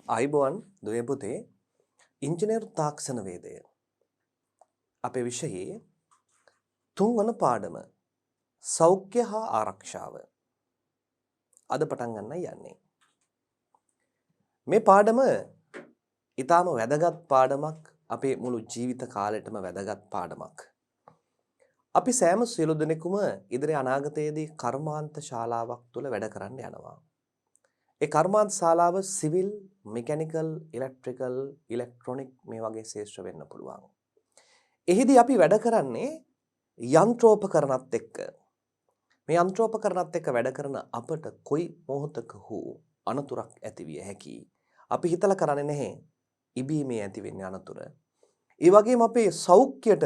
ආයිබෝවන් දුවේ පුතේ ඉංජිනේරු තාක්ෂණ වේදය අපේ විෂයේ තුන්වන පාඩම සෞඛ්‍ය හා ආරක්ෂාව අද පටන් ගන්නයි යන්නේ. මේ පාඩම ඊටාම වැදගත් පාඩමක් අපේ මුළු ජීවිත කාලෙටම වැදගත් පාඩමක්. අපි සෑම සියලු දෙනෙකුම ඉදිරි අනාගතයේදී කර්මාන්ත ශාලාවක් තුල වැඩ කරන්න යනවා. ඒ කර්මාන්ත ශාලාව සිවිල්, මෙකැනිකල්, ඉලෙක්ට්‍රිකල්, ඉලෙක්ට්‍රොනික මේ වගේ ශේෂ්ත්‍ර වෙන්න පුළුවන්. එහිදී අපි වැඩ කරන්නේ යන්ත්‍රෝපකරණත් එක්ක. මේ යන්ත්‍රෝපකරණත් එක්ක වැඩ කරන අපට කොයි මොහොතක හෝ අනතුරක් ඇති විය හැකියි. අපි හිතලා කරන්නේ නැහැ ඉබීමේ ඇති වෙන්නේ අනතුර. ඒ වගේම අපේ සෞඛ්‍යයට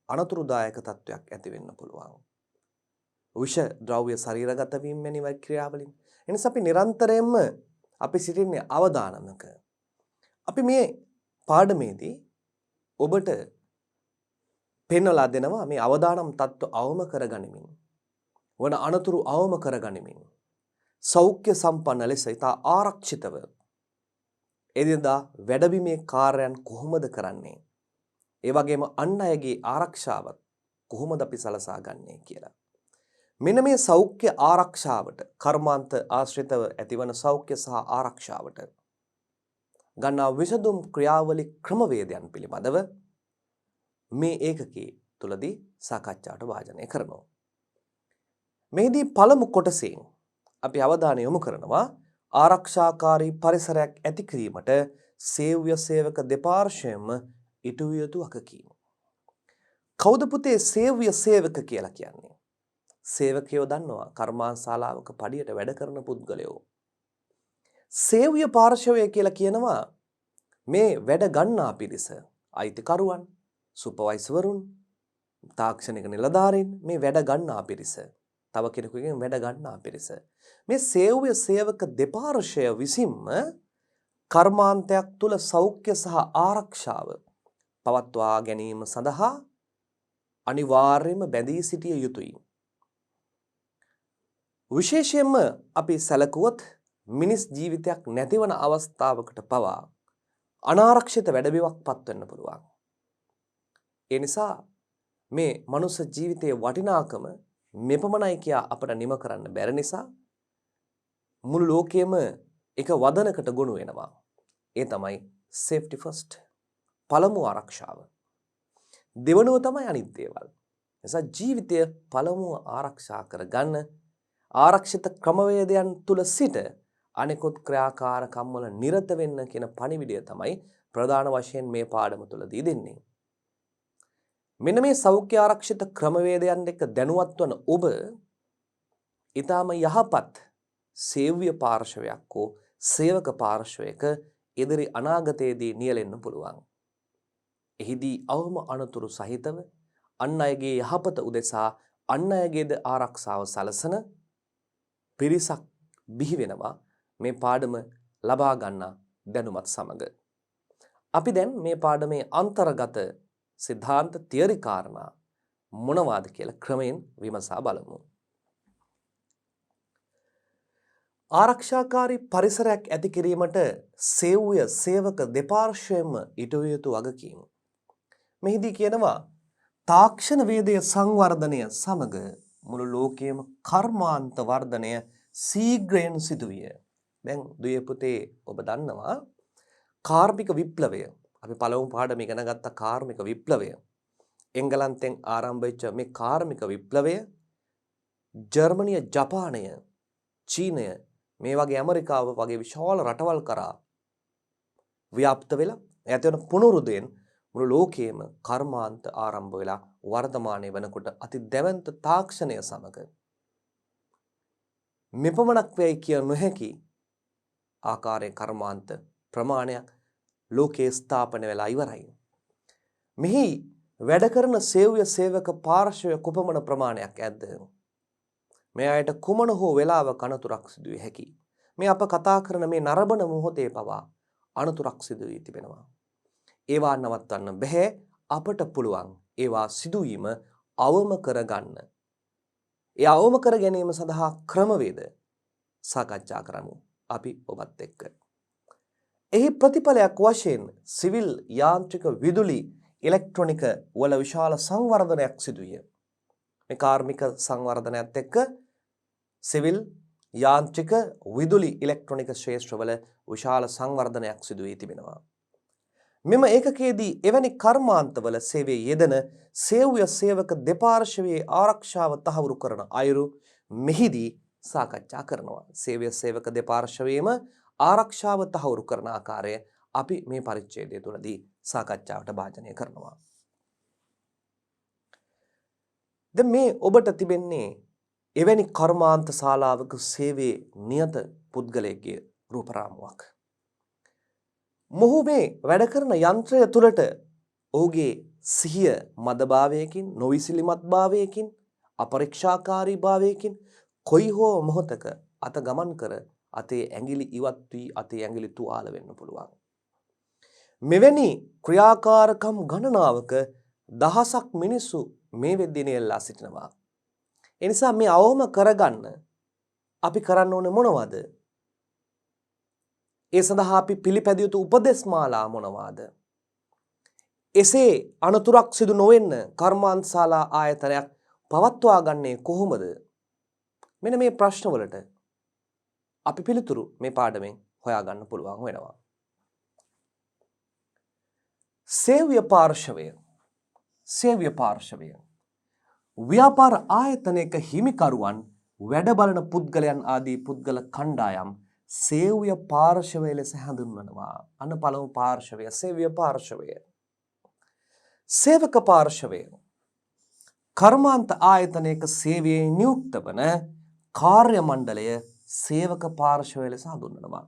අනතුරුදායක තත්වයක් ඇති වෙන්න පුළුවන්. විෂ ද්‍රව්‍ය ශරීරගත වීම වැනි ක්‍රියාවලින්. එනිසා අපි නිරන්තරයෙන්ම අපි සිටින්නේ අවදානමක. අපි මේ පාඩමේදී ඔබට පෙන්වලා දෙනවා මේ අවදානම් තත්ත්ව අවම කරගනිමින් වන අනතුරු අවම කරගනිමින් සෞඛ්‍ය සම්පන්න ලෙස ඉතා ආරක්ෂිතව එදිනදා වැඩබිමේ කාර්යයන් කොහොමද කරන්නේ? ඒ වගේම අන් අයගේ ආරක්ෂාවත් කොහොමද අපි සලසා ගන්නේ කියලා. මෙන්න මේ සෞඛ්‍ය ආරක්ෂාවට කර්මාන්ත ආශ්‍රිතව ඇතිවන සෞඛ්‍ය සහ ආරක්ෂාවට ගන්නා විසඳුම් ක්‍රියාවලි ක්‍රමවේදයන් පිළිබඳව මේ ඒකකයේ තුලදී සාකච්ඡාවට වාජනය කරනවා. මේදී පළමු කොටසෙන් අපි අවධානය යොමු කරනවා ආරක්ෂාකාරී පරිසරයක් ඇති කිරීමට සේව්‍ය සේවක දෙපාර්ශ්වයම ඉටු යුතු වගකීම. කවුද පුතේ සේව්‍ය සේවක කියලා කියන්නේ? සේවකයෝ දන්නවා කර්මාන්තශාලාවක පඩියට වැඩ කරන පුද්ගලයෝ. සේව්‍ය පාර්ශවය කියලා කියනවා මේ වැඩ ගන්නා පිරිස, අයිතිකරුවන්, සුපර්වයිසර්වරුන්, තාක්ෂණික නිලධාරීන්, මේ වැඩ ගන්නා පිරිස, තව කෙනෙකුගෙන් වැඩ ගන්නා පිරිස. මේ සේව්‍ය සේවක දෙපාර්ශ්වය විසින්ම කර්මාන්තයක් තුල සෞඛ්‍ය සහ ආරක්ෂාව පවත්වා ගැනීම සඳහා අනිවාර්යයෙන්ම බැඳී සිටිය යුතුයි. විශේෂයෙන්ම අපි සැලකුවොත් මිනිස් ජීවිතයක් නැතිවන අවස්ථාවකට පවා අනාරක්ෂිත වැඩබිමක් පත්වෙන්න පුළුවන්. ඒ නිසා මේ මනුස්ස ජීවිතයේ වටිනාකම මෙපමණයි කියා අපට නිම කරන්න බැරි නිසා මුළු ලෝකයේම එක වදනකට ගොනු වෙනවා. ඒ තමයි safety first. පළමු ආරක්ෂාව. දෙවනුව තමයි අනිත් දේවල්. නිසා ජීවිතය පළමුව ආරක්ෂා කරගන්න ආරක්ෂිත ක්‍රමවේදයන් තුල සිට අනෙකුත් ක්‍රියාකාරකම් වල නිරත වෙන්න කියන පණිවිඩය තමයි ප්‍රධාන වශයෙන් මේ පාඩම තුලදී දෙන්නේ. මෙන්න මේ සෞඛ්‍ය ආරක්ෂිත ක්‍රමවේදයන් එක්ක දැනුවත් වන ඔබ ඊටාම යහපත් සේව්‍ය පාර්ශවයක් හෝ සේවක පාර්ශවයක ඉදිරි අනාගතයේදී නියැලෙන්න පුළුවන්. එහිදී අවම අනතුරු සහිතව අන් අයගේ යහපත උදෙසා අන් අයගේද ආරක්ෂාව සලසන පිරිසක් බිහි වෙනවා මේ පාඩම ලබා ගන්නා දැනුමත් සමග. අපි දැන් මේ පාඩමේ අන්තර්ගත සිද්ධාන්ත තියරි කාරණා මොනවාද කියලා ක්‍රමයෙන් විමසා බලමු. ආරක්ෂාකාරී පරිසරයක් ඇති කිරීමට සේව්‍ය සේවක දෙපාර්ශ්වයෙන්ම ඉටු යුතු වගකීම. මෙහිදී කියනවා තාක්ෂණ වේදයේ සංවර්ධනය සමග මුළු ලෝකයේම කර්මාන්ත වර්ධනය ශීඝ්‍රයෙන් සිදුවිය. දැන් දුවේ පුතේ ඔබ දන්නවා කාර්මික විප්ලවය. අපි පළමු පාඩම ඉගෙන ගත්ත කාර්මික විප්ලවය. එංගලන්තෙන් ආරම්භ වෙච්ච මේ කාර්මික විප්ලවය ජර්මනිය, ජපානය, චීනය මේ වගේ ඇමරිකාව වගේ විශාල රටවල් කරා ව්‍යාප්ත වෙලා ඇති වෙන පුනරුදයෙන් මුළු ලෝකයේම කර්මාන්ත ආරම්භ වෙලා වර්තමානයේ වෙනකොට අති දැවැන්ත තාක්ෂණය සමග මෙපමණක් වෙයි කිය නොහැකි ආකාරයේ කර්මාන්ත ප්‍රමාණයක් ලෝකයේ ස්ථාපන වෙලා ඉවරයි. මෙහි වැඩ කරන සේව්‍ය සේවක පාර්ශ්වය කුපමණ ප්‍රමාණයක් ඇද්ද? මේ අයට කුමන හෝ වෙලාවක අනතුරක් සිදු විය හැකියි. මේ අප කතා කරන මේ නරඹන මොහොතේ පවා අනතුරක් සිදු වී තිබෙනවා. ඒවා නවත්වන්න බෑ. අපට පුළුවන් ඒවා සිදුවීම අවම කරගන්න. ඒ අවම කර ගැනීම සඳහා ක්‍රමවේද සාකච්ඡා කරමු අපි ඔබත් එක්ක. එහි ප්‍රතිඵලයක් වශයෙන් සිවිල් යාන්ත්‍රික විදුලි ඉලෙක්ට්‍රොනික වල විශාල සංවර්ධනයක් සිදු විය. මේ කාර්මික සංවර්ධනයත් එක්ක සිවිල් යාන්ත්‍රික විදුලි ඉලෙක්ට්‍රොනික ක්ෂේත්‍රවල විශාල සංවර්ධනයක් සිදු වී තිබෙනවා. මෙම ඒකකයේදී එවැනි කර්මාන්තවල සේවයේ යෙදෙන සේව්‍ය සේවක දෙපාර්ශ්වයේ ආරක්ෂාව තහවුරු කරන අයුරු මෙහිදී සාකච්ඡා කරනවා. සේව්‍ය සේවක දෙපාර්ශ්වයේම ආරක්ෂාව තහවුරු කරන ආකාරය අපි මේ පරිච්ඡේදය තුළදී සාකච්ඡාවට භාජනය කරනවා. දැන් මේ ඔබට තිබෙන්නේ එවැනි කර්මාන්ත ශාලාවක සේවයේ නියත පුද්ගලයෙක්ගේ රූපරාමුවක්. මොහු මේ වැඩ කරන යන්ත්‍රය තුළට ඔහුගේ සිහිය මදභාවයකින්, නොවිසිලිමත් භාවයකින්, අපරීක්ෂාකාරී භාවයකින් කොයි හෝ මොහොතක අත ගමන් කර අතේ ඇඟිලි ඉවත් වී අතේ ඇඟිලි තුවාල වෙන්න පුළුවන්. මෙවැනි ක්‍රියාකාරකම් ගණනාවක දහසක් මිනිස්සු මේ වෙද්දී නෙල්ලා සිටිනවා. ඒ නිසා මේ අවම කරගන්න අපි කරන්න ඕනේ මොනවද? ඒ සඳහා අපි පිළිපැදිය යුතු උපදෙස් මාලා මොනවාද? එසේ අනතුරක් සිදු නොවෙන්න කර්මාන්තශාලා ආයතනයක් පවත්වා ගන්නේ කොහොමද? මෙන්න මේ ප්‍රශ්නවලට අපි පිළිතුරු මේ පාඩමෙන් හොයාගන්න පුළුවන් වෙනවා. සේව්‍ය පාර්ශවය ව්‍යාපාර ආයතනයක හිමිකරුවන් වැඩ බලන පුද්ගලයන් ආදී පුද්ගල කණ්ඩායම් සේව්‍ය පාර්ශවය ලෙස හඳුන්වනවා. අන්න පළමු පාර්ශවය සේව්‍ය පාර්ශවය. සේවක පාර්ශවය කර්මාන්ත ආයතනයක සේවයේ නියුක්ත වන කාර්ය මණ්ඩලය සේවක පාර්ශවය ලෙස හඳුන්වනවා.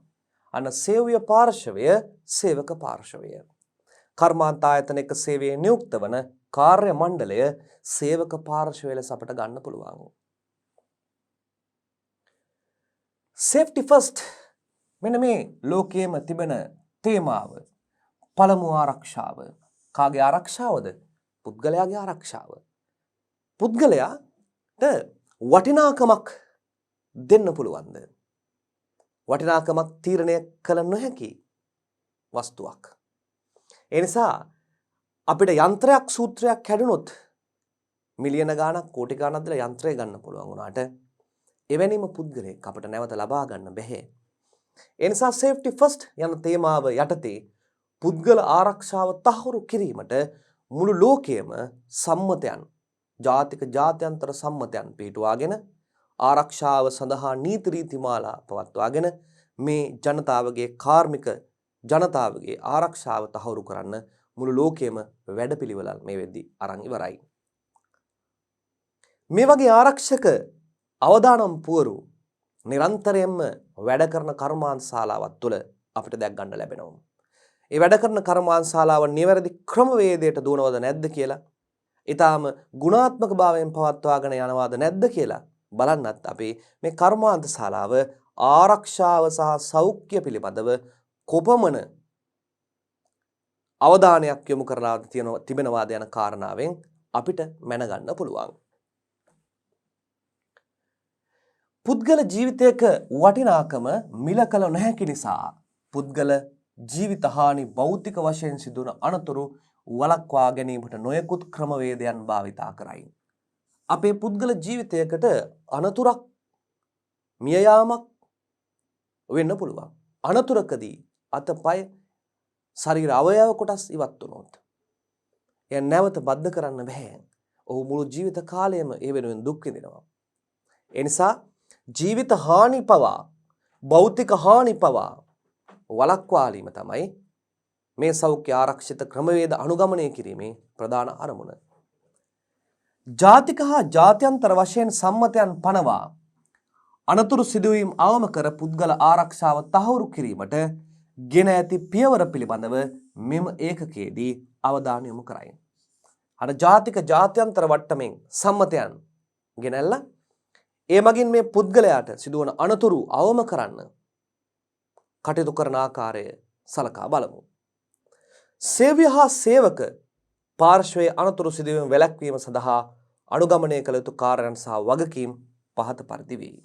අන්න සේව්‍ය පාර්ශවය සේවක පාර්ශවය. කර්මාන්ත ආයතනයක සේවයේ නියුක්ත වන කාර්ය මණ්ඩලය සේවක පාර්ශවය ලෙස අපට ගන්න පුළුවන්. සේෆ්ටි ෆස්ට් මෙන්න මේ ලෝකයේම තිබෙන තේමාව. පළමු ආරක්ෂාව. කාගේ ආරක්ෂාවද? පුද්ගලයාගේ ආරක්ෂාව. පුද්ගලයාට වටිනාකමක් දෙන්න පුළුවන්ද? වටිනාකමක් තීරණය කළ නොහැකි වස්තුවක්. ඒ නිසා අපිට යන්ත්‍රයක් සූත්‍රයක් කැඩුනොත් මිලියන ගාණක් කෝටි ගාණක් දලා යන්ත්‍රය ගන්න පුළුවන් වුණාට එවැනිම පුද්ගලයෙක් අපිට නැවත ලබා ගන්න බැහැ. ඒ නිසා සේෆ්ටි ෆස්ට් යන තේමාව යටතේ පුද්ගල ආරක්ෂාව තහවුරු කිරීමට මුළු ලෝකයේම සම්මතයන්, ජාතික ජාත්‍යන්තර සම්මතයන් පිටුවාගෙන ආරක්ෂාව සඳහා නීති රීති මාලා පවත්වාගෙන මේ ජනතාවගේ කාර්මික ජනතාවගේ ආරක්ෂාව තහවුරු කරන්න මුළු ලෝකයේම වැඩපිළිවෙළ මේ වෙද්දී අරන් ඉවරයි. මේ වගේ ආරක්ෂක අවදානම් පුවරු නිරන්තරයෙන්ම වැඩ කරන කර්මාන්ත ශාලාවක් තුළ අපිට දැක් ගන්න ලැබෙනවා. ඒ වැඩ කරන කර්මාන්ත ශාලාව නිවැරදි ක්‍රමවේදයට දුවනවද නැද්ද කියලා, ඊටාම ගුණාත්මක භාවයෙන් පවත්වාගෙන යනවාද නැද්ද කියලා බලන්නත් අපි මේ කර්මාන්ත ශාලාව ආරක්ෂාව සහ සෞඛ්‍ය පිළිබඳව කොපමණ අවධානයක් යොමු කරලා තිබෙනවාද යන කාරණාවෙන් අපිට මැනගන්න පුළුවන්. පුද්ගල ජීවිතයක වටිනාකම මිල කළ නොහැකි නිසා පුද්ගල ජීවිත හානි භෞතික වශයෙන් සිදුවන අනතුරු වළක්වා ගැනීමට නොයෙකුත් ක්‍රමවේදයන් භාවිතා කරයි. අපේ පුද්ගල ජීවිතයකට අනතුරක් මිය යාමක් වෙන්න පුළුවන්. අනතුරකදී අතපය ශරීර අවයව කොටස් ඉවත් වුණොත් එය නැවත බද්ධ කරන්න බෑ. ඔහු මුළු ජීවිත කාලයම ඒ වෙනුවෙන් දුක් විඳිනවා. ඒ නිසා ජීවිත හානි පවා භෞතික හානි පවා වළක්වාලීම තමයි මේ සෞඛ්‍ය ආරක්ෂිත ක්‍රමවේද අනුගමනය කිරීමේ ප්‍රධාන අරමුණ. ජාතික හා ජාත්‍යන්තර වශයෙන් සම්මතයන් පනවා අනතුරු සිදුවීම් අවම කර පුද්ගල ආරක්ෂාව තහවුරු කිරීමට ගෙන ඇති පියවර පිළිබඳව මෙම ඒකකයේදී අවධානය යොමු කරයි. අර ජාතික ජාත්‍යන්තර වට්ටමින් සම්මතයන් ගෙනල්ලා ඒ මගින් මේ පුද්ගලයාට සිදුවන අනතුරු අවම කරන්න කටයුතු කරන ආකාරය සලකා බලමු. සේව්‍ය හා සේවක පාර්ශ්වයේ අනතුරු සිදුවීම් වැළැක්වීම සඳහා අනුගමනය කළ යුතු කාර්යයන් සහ වගකීම් පහත පරිදි වේ.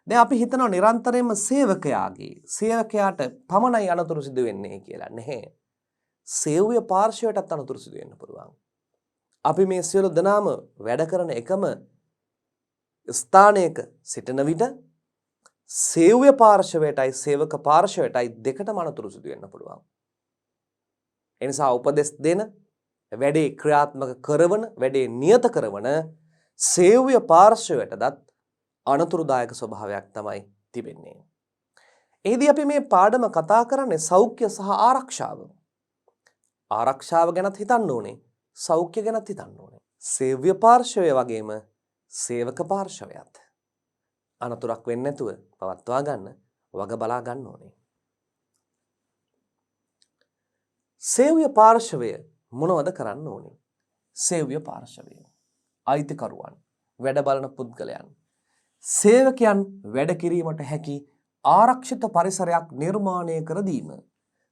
දැන් අපි හිතනවා නිරන්තරයෙන්ම සේවකයාට පමණයි අනතුරු සිදු වෙන්නේ කියලා. නැහැ. සේව්‍ය පාර්ශවයටත් අනතුරු සිදු වෙන්න පුළුවන්. අපි මේ සියලු දෙනාම වැඩ කරන එකම ස්ථානයක සිටින විට සේව්‍ය පාර්ශවයටයි සේවක පාර්ශවයටයි දෙකටම අනතුරු සිදු වෙන්න පුළුවන්. ඒ නිසා උපදෙස් දෙන, වැඩේ ක්‍රියාත්මක කරන, වැඩේ නියත කරන සේව්‍ය පාර්ශවයටත් අනතුරුදායක ස්වභාවයක් තමයි තිබෙන්නේ. එහිදී අපි මේ පාඩම කතා කරන්නේ සෞඛ්‍ය සහ ආරක්ෂාව. ආරක්ෂාව ගැනත් හිතන්න ඕනේ, සෞඛ්‍ය ගැනත් හිතන්න ඕනේ. සේව්‍ය පාර්ශවය වගේම සේවක පාර්ශවයත් අනතුරක් වෙන්නේ නැතුව පවත්වා ගන්න, වග බලා ගන්න ඕනේ. සේව්‍ය පාර්ශවය මොනවද කරන්න ඕනේ? සේව්‍ය පාර්ශවය අයිතිකරුවන්, වැඩ බලන පුද්ගලයන්, සේවකයන් වැඩ කිරීමට හැකි ආරක්ෂිත පරිසරයක් නිර්මාණය කර දීම.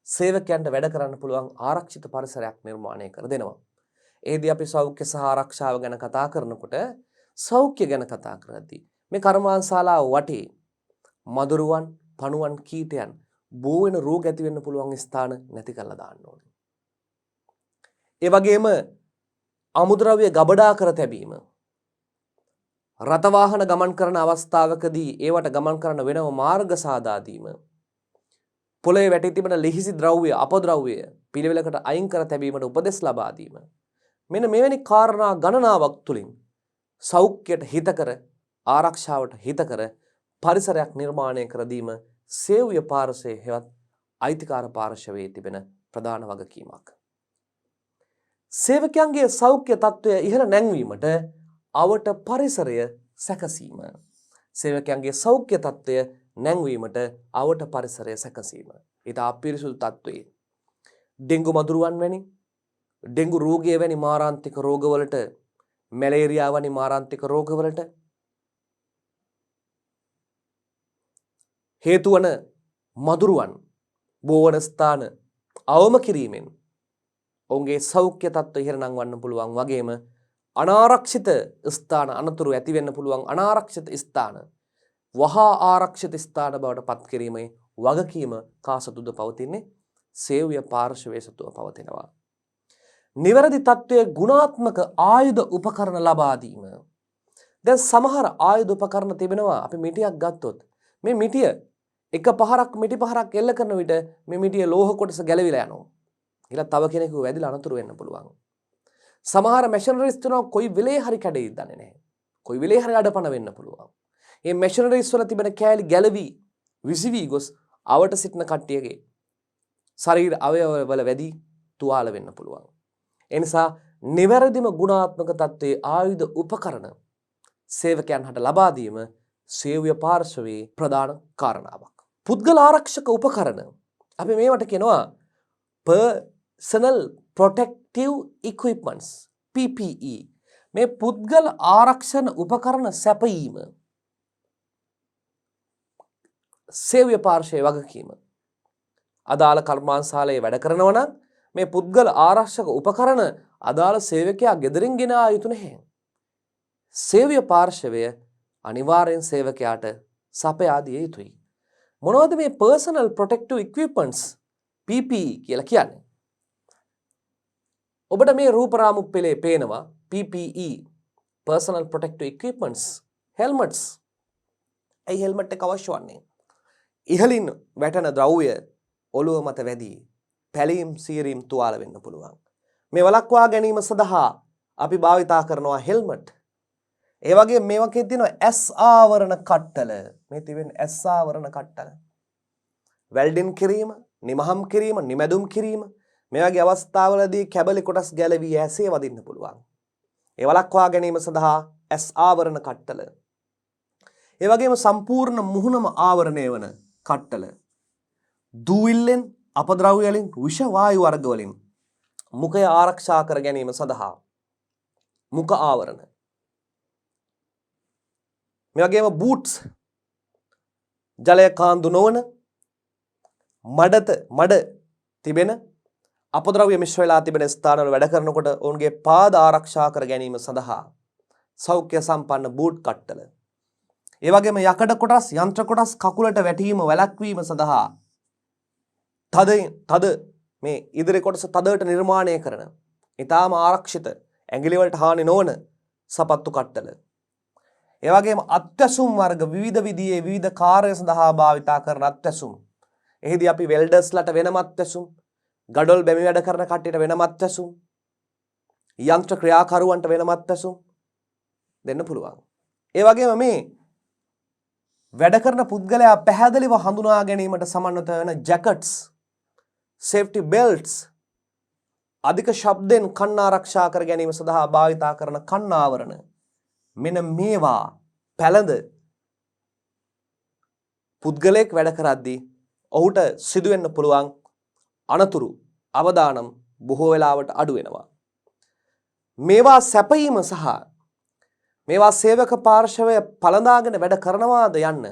සේවකයන්ට වැඩ කරන්න පුළුවන් ආරක්ෂිත පරිසරයක් නිර්මාණය කර දෙනවා. එෙහිදී අපි සෞඛ්‍ය සහ ආරක්ෂාව ගැන කතා කරනකොට සෞඛ්‍ය ගැන කතා කරද්දී මේ කර්මාන්තශාලාව වටේ මදුරුවන්, පණුවන්, කීටයන් බෝ වෙන රෝග ඇති වෙන්න පුළුවන් ස්ථාන නැති කරලා දාන්න ඕනේ. ඒ වගේම අමුද්‍රව්‍ය ගබඩා කර තැබීම, රථ වාහන ගමන් කරන අවස්ථාවකදී ඒවට ගමන් කරන වෙනම මාර්ග සාදා දීම, පොළවේ වැටී තිබෙන ලිහිසි ද්‍රව්‍ය, අපද්‍රව්‍ය පිළිවෙලකට අයින් කර තැබීමට උපදෙස් ලබා දීම. මෙන්න මෙවැනි කාරණා ගණනාවක් තුලින් සෞඛ්‍යයට හිතකර, ආරක්ෂාවට හිතකර පරිසරයක් නිර්මාණය කර දීම සේව්‍ය පාර්ශවයේ හෙවත් අයිතිකාර පාර්ශවයේ තිබෙන ප්‍රධාන වගකීමක්. සේවකයන්ගේ සෞඛ්‍ය තත්ත්වය ඉහළ නැංවීමට අවට පරිසරය සැකසීම. සේවකයන්ගේ සෞඛ්‍ය තත්ත්වය නැංවීමට අවට පරිසරය සැකසීම. ඊට අපිරිසුදු තත්ත්වයේ ඩෙන්ගු මදුරුවන් වැනි, ඩෙන්ගු රෝගය වැනි මාරාන්තික රෝගවලට, මැලේරියා වැනි මාරාන්තික රෝගවලට හේතු වන මදුරුවන් බෝවන ස්ථාන අවම කිරීමෙන් ඔවුන්ගේ සෞඛ්‍ය තත්ත්වය ඉහළ නංවන්න පුළුවන් වගේම අනාරක්ෂිත ස්ථාන, අනතුරු ඇති වෙන්න පුළුවන් අනාරක්ෂිත ස්ථාන වහා ආරක්ෂිත ස්ථාන බවට පත් කිරීමේ වගකීම කා සතුද පවතින්නේ? සේව්‍ය පාර්ශවයේ සතුව පවතිනවා. නිවැරදි තත්ත්වයේ ගුණාත්මක ආයුධ උපකරණ ලබා දීම. දැන් සමහර ආයුධ උපකරණ තිබෙනවා. අපි මිටියක් ගත්තොත් මේ මිටිය එක පහරක් මිටි පහරක් එල්ල කරන විට මේ මිටියේ ලෝහ කොටස ගැලවිලා යනවා. ඊළඟ තව කෙනෙකු වැදිලා අනතුරු වෙන්න පුළුවන්. සමහර මැෂිනරිස් තුනක් කොයි වෙලේ හරි කැඩෙයිද දන්නේ නැහැ. කොයි වෙලේ හරි අඩපණ වෙන්න පුළුවන්. මේ මැෂිනරිස් වල තිබෙන කෑලි ගැලවි විසිවි ගොස් අවට සිටින කට්ටියගේ ශරීර අවයවවල වැදි තුවාල වෙන්න පුළුවන්. ඒ නිසා නිවැරදිම ගුණාත්මක තත්ත්වයේ ආයුධ උපකරණ සේවකයන් හට ලබා දීම සේව්‍ය පාර්ශවයේ ප්‍රධාන කාරණාවක්. පුද්ගල ආරක්ෂක උපකරණ අපි මේවට කියනවා personal protective equipments PPE. මේ පුද්ගල ආරක්ෂණ උපකරණ සැපයීම සේව්‍ය පාර්ශවයේ වගකීම. අදාළ කර්මාන්තශාලාවේ වැඩ කරනවා නම් මේ පුද්ගල ආරක්ෂක උපකරණ අදාළ සේවකයා ගෙදරින් ගෙන ආ යුතු නැහැ. සේව්‍ය පාර්ශවය අනිවාර්යෙන් සේවකයාට සපයා දිය යුතුයි. මොනවද මේ personal protective equipments PPE කියලා කියන්නේ? ඔබට මේ රූප රාමු පෙළේ පේනවා PPE personal protective equipments helmets. ඒ helmet එක අවශ්‍ය වන්නේ ඉහළින් වැටෙන ද්‍රව්‍ය ඔළුව මත වැදී පැලීම් සීරීම් තුවාල වෙන්න පුළුවන්. මේ වළක්වා ගැනීම සඳහා අපි භාවිතා කරනවා හෙල්මට්. ඒ වගේ මේවකේ තියෙනවා ඇස් ආවරණ කට්ටල. මේ තිබෙන ඇස් ආවරණ කට්ටල. වෙල්ඩින් කිරීම, නිමහම් කිරීම, නිමැදුම් කිරීම මේ වගේ අවස්ථාවලදී කැබලි කොටස් ගැලවී ඇසේ වදින්න පුළුවන්. ඒ වළක්වා ගැනීම සඳහා ඇස් ආවරණ කට්ටල. ඒ වගේම සම්පූර්ණ මුහුණම ආවරණය වන කට්ටල. දූවිල්ලෙන්, අපද්‍රව්‍ය වලින්, විෂ වායු වර්ග වලින් මුඛය ආරක්ෂා කර ගැනීම සඳහා මුඛ ආවරණ. මේ වගේම බූට්ස් ජලය කාන්දු නොවන මඩ තිබෙන අපද්‍රව්‍ය මිශ්‍ර වෙලා තිබෙන ස්ථානවල වැඩ කරනකොට ඔවුන්ගේ පාද ආරක්ෂා කර ගැනීම සඳහා සෞඛ්‍ය සම්පන්න බූට් කට්ටල. ඒ වගේම යකඩ කොටස් යන්ත්‍ර කොටස් කකුලට වැටීම වැළැක්වීම සඳහා තද මේ ඉදිරි කොටස තදට නිර්මාණය කරන ඊටාම ආරක්ෂිත ඇඟිලි වලට හානි නොවන සපත්තු කට්ටල. ඒ වගේම අත්වැසුම් වර්ග විවිධ විදිහේ විවිධ කාර්ය සඳහා භාවිතා කරන අත්වැසුම්. එහිදී අපි වෙල්ඩර්ස්ලට වෙනම අත්වැසුම්, ගඩොල් බැමි වැඩ කරන කට්ටියට වෙනම අත්වැසුම්, යන්ත්‍ර ක්‍රියාකරුවන්ට වෙනම අත්වැසුම් දෙන්න පුළුවන්. ඒ වගේම මේ වැඩ කරන පුද්ගලයා පැහැදිලිව හඳුනා ගැනීමට සමන්විත වෙන ජැකට්ස්, සේෆ්ටි බෙල්ට්ස්, අධික ශබ්දෙන් කන් ආරක්ෂා කර ගැනීම සඳහා භාවිතා කරන කන් ආවරණ, මෙන්න මේවා පැළඳ පුද්ගලයෙක් වැඩ කරද්දී ඔහුට සිදුවෙන්න පුළුවන් අනතුරු අවදානම් බොහෝ වෙලාවට අඩු වෙනවා. මේවා සැපයීම සහ මේවා සේවක පාර්ශවය පළඳාගෙන වැඩ කරනවාද යන්න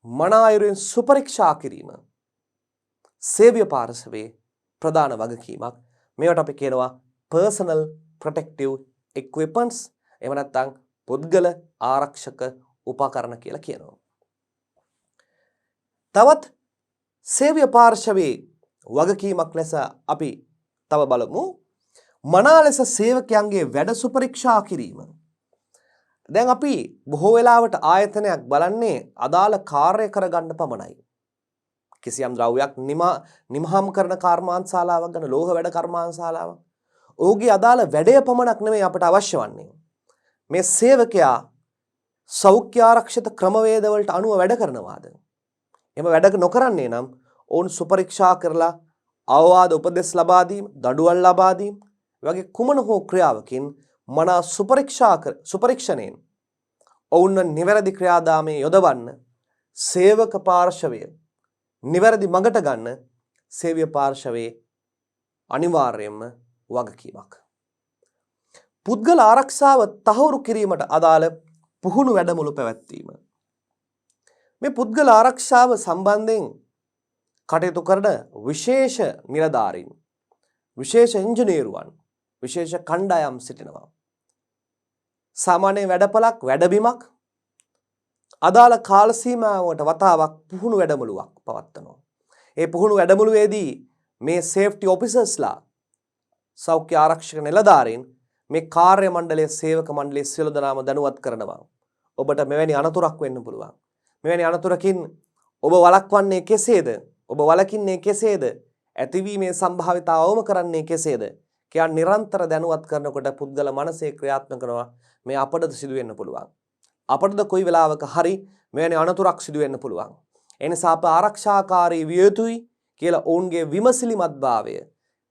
මනායුරින් සුපරීක්ෂා කිරීම සේව්‍ය පාර්ශවයේ ප්‍රධාන වගකීමක්. මේවට අපි කියනවා personal protective equipments, එහෙම නැත්නම් පුද්ගල ආරක්ෂක උපකරණ කියලා කියනවා. තවත් සේව්‍ය පාර්ශවයේ වගකීමක් ලෙස අපි තව බලමු මනා ලෙස සේවකයන්ගේ වැඩ සුපරීක්ෂා කිරීම. දැන් අපි බොහෝ වෙලාවට ආයතනයක් බලන්නේ අදාළ කාර්ය කරගන්න පමණයි. කිසියම් ද්‍රව්‍යයක් නිමහම් කරන කර්මාන්තශාලාවක් ගන්න ලෝහ වැඩ කර්මාන්තශාලාවක්. ඔහුගේ අදාළ වැඩය පමණක් නෙමෙයි අපට අවශ්‍ය වන්නේ. මේ සේවකයා සෞඛ්‍ය ආරක්ෂිත ක්‍රමවේද වලට අනුව වැඩ කරනවාද? එහෙම වැඩ නොකරන්නේ නම් ඔවුන් සුපරීක්ෂා කරලා අවවාද උපදෙස් ලබා දීම, දඬුවම් ලබා දීම වගේ කුමන හෝ ක්‍රියාවකින් මනා සුපරීක්ෂණයෙන් ඔවුන් නිවැරදි ක්‍රියාදාමයේ යොදවන්න සේවක පාර්ශවය නිවැරදි මඟට ගන්න සේව්‍ය පාර්ශවයේ අනිවාර්යයෙන්ම වගකීමක්. පුද්ගල ආරක්ෂාව තහවුරු කිරීමට අදාළ පුහුණු වැඩමුළු පැවැත්වීම. මේ පුද්ගල ආරක්ෂාව සම්බන්ධයෙන් කටයුතු කරන විශේෂ නිලධාරීන්, විශේෂ ඉංජිනේරුවන්, විශේෂ කණ්ඩායම් සිටිනවා. සාමාන්‍ය වැඩපළක් වැඩබිමක් අදාළ කාල සීමාවට වතාවක් පුහුණු වැඩමුළුවක් පවත්වනවා. ඒ පුහුණු වැඩමුළුවේදී මේ සේෆ්ටි ඔෆිසර්ස්ලා, සෞඛ්‍ය ආරක්ෂක නිලධාරීන් මේ කාර්ය මණ්ඩලයේ සේවක මණ්ඩලයේ සියලු දෙනාම දැනුවත් කරනවා. ඔබට මෙවැනි අනතුරක් වෙන්න පුළුවන්. මෙවැනි අනතුරකින් ඔබ වළක්වන්නේ කෙසේද? ඔබ වළකින්නේ කෙසේද? ඇතිවීමේ සම්භාවිතාව අවම කරන්නේ කෙසේද? කියා නිරන්තර දැනුවත් කරනකොට පුද්ගල මනසේ ක්‍රියාත්මක කරනවා මේ අපටද සිදු වෙන්න පුළුවන්. අපටද කොයි වෙලාවක හරි මෙවැනි අනතුරක් සිදු වෙන්න පුළුවන්. ඒ නිසා අප ආරක්ෂාකාරී විය යුතුයි කියලා ඔවුන්ගේ විමසිලිමත්භාවය,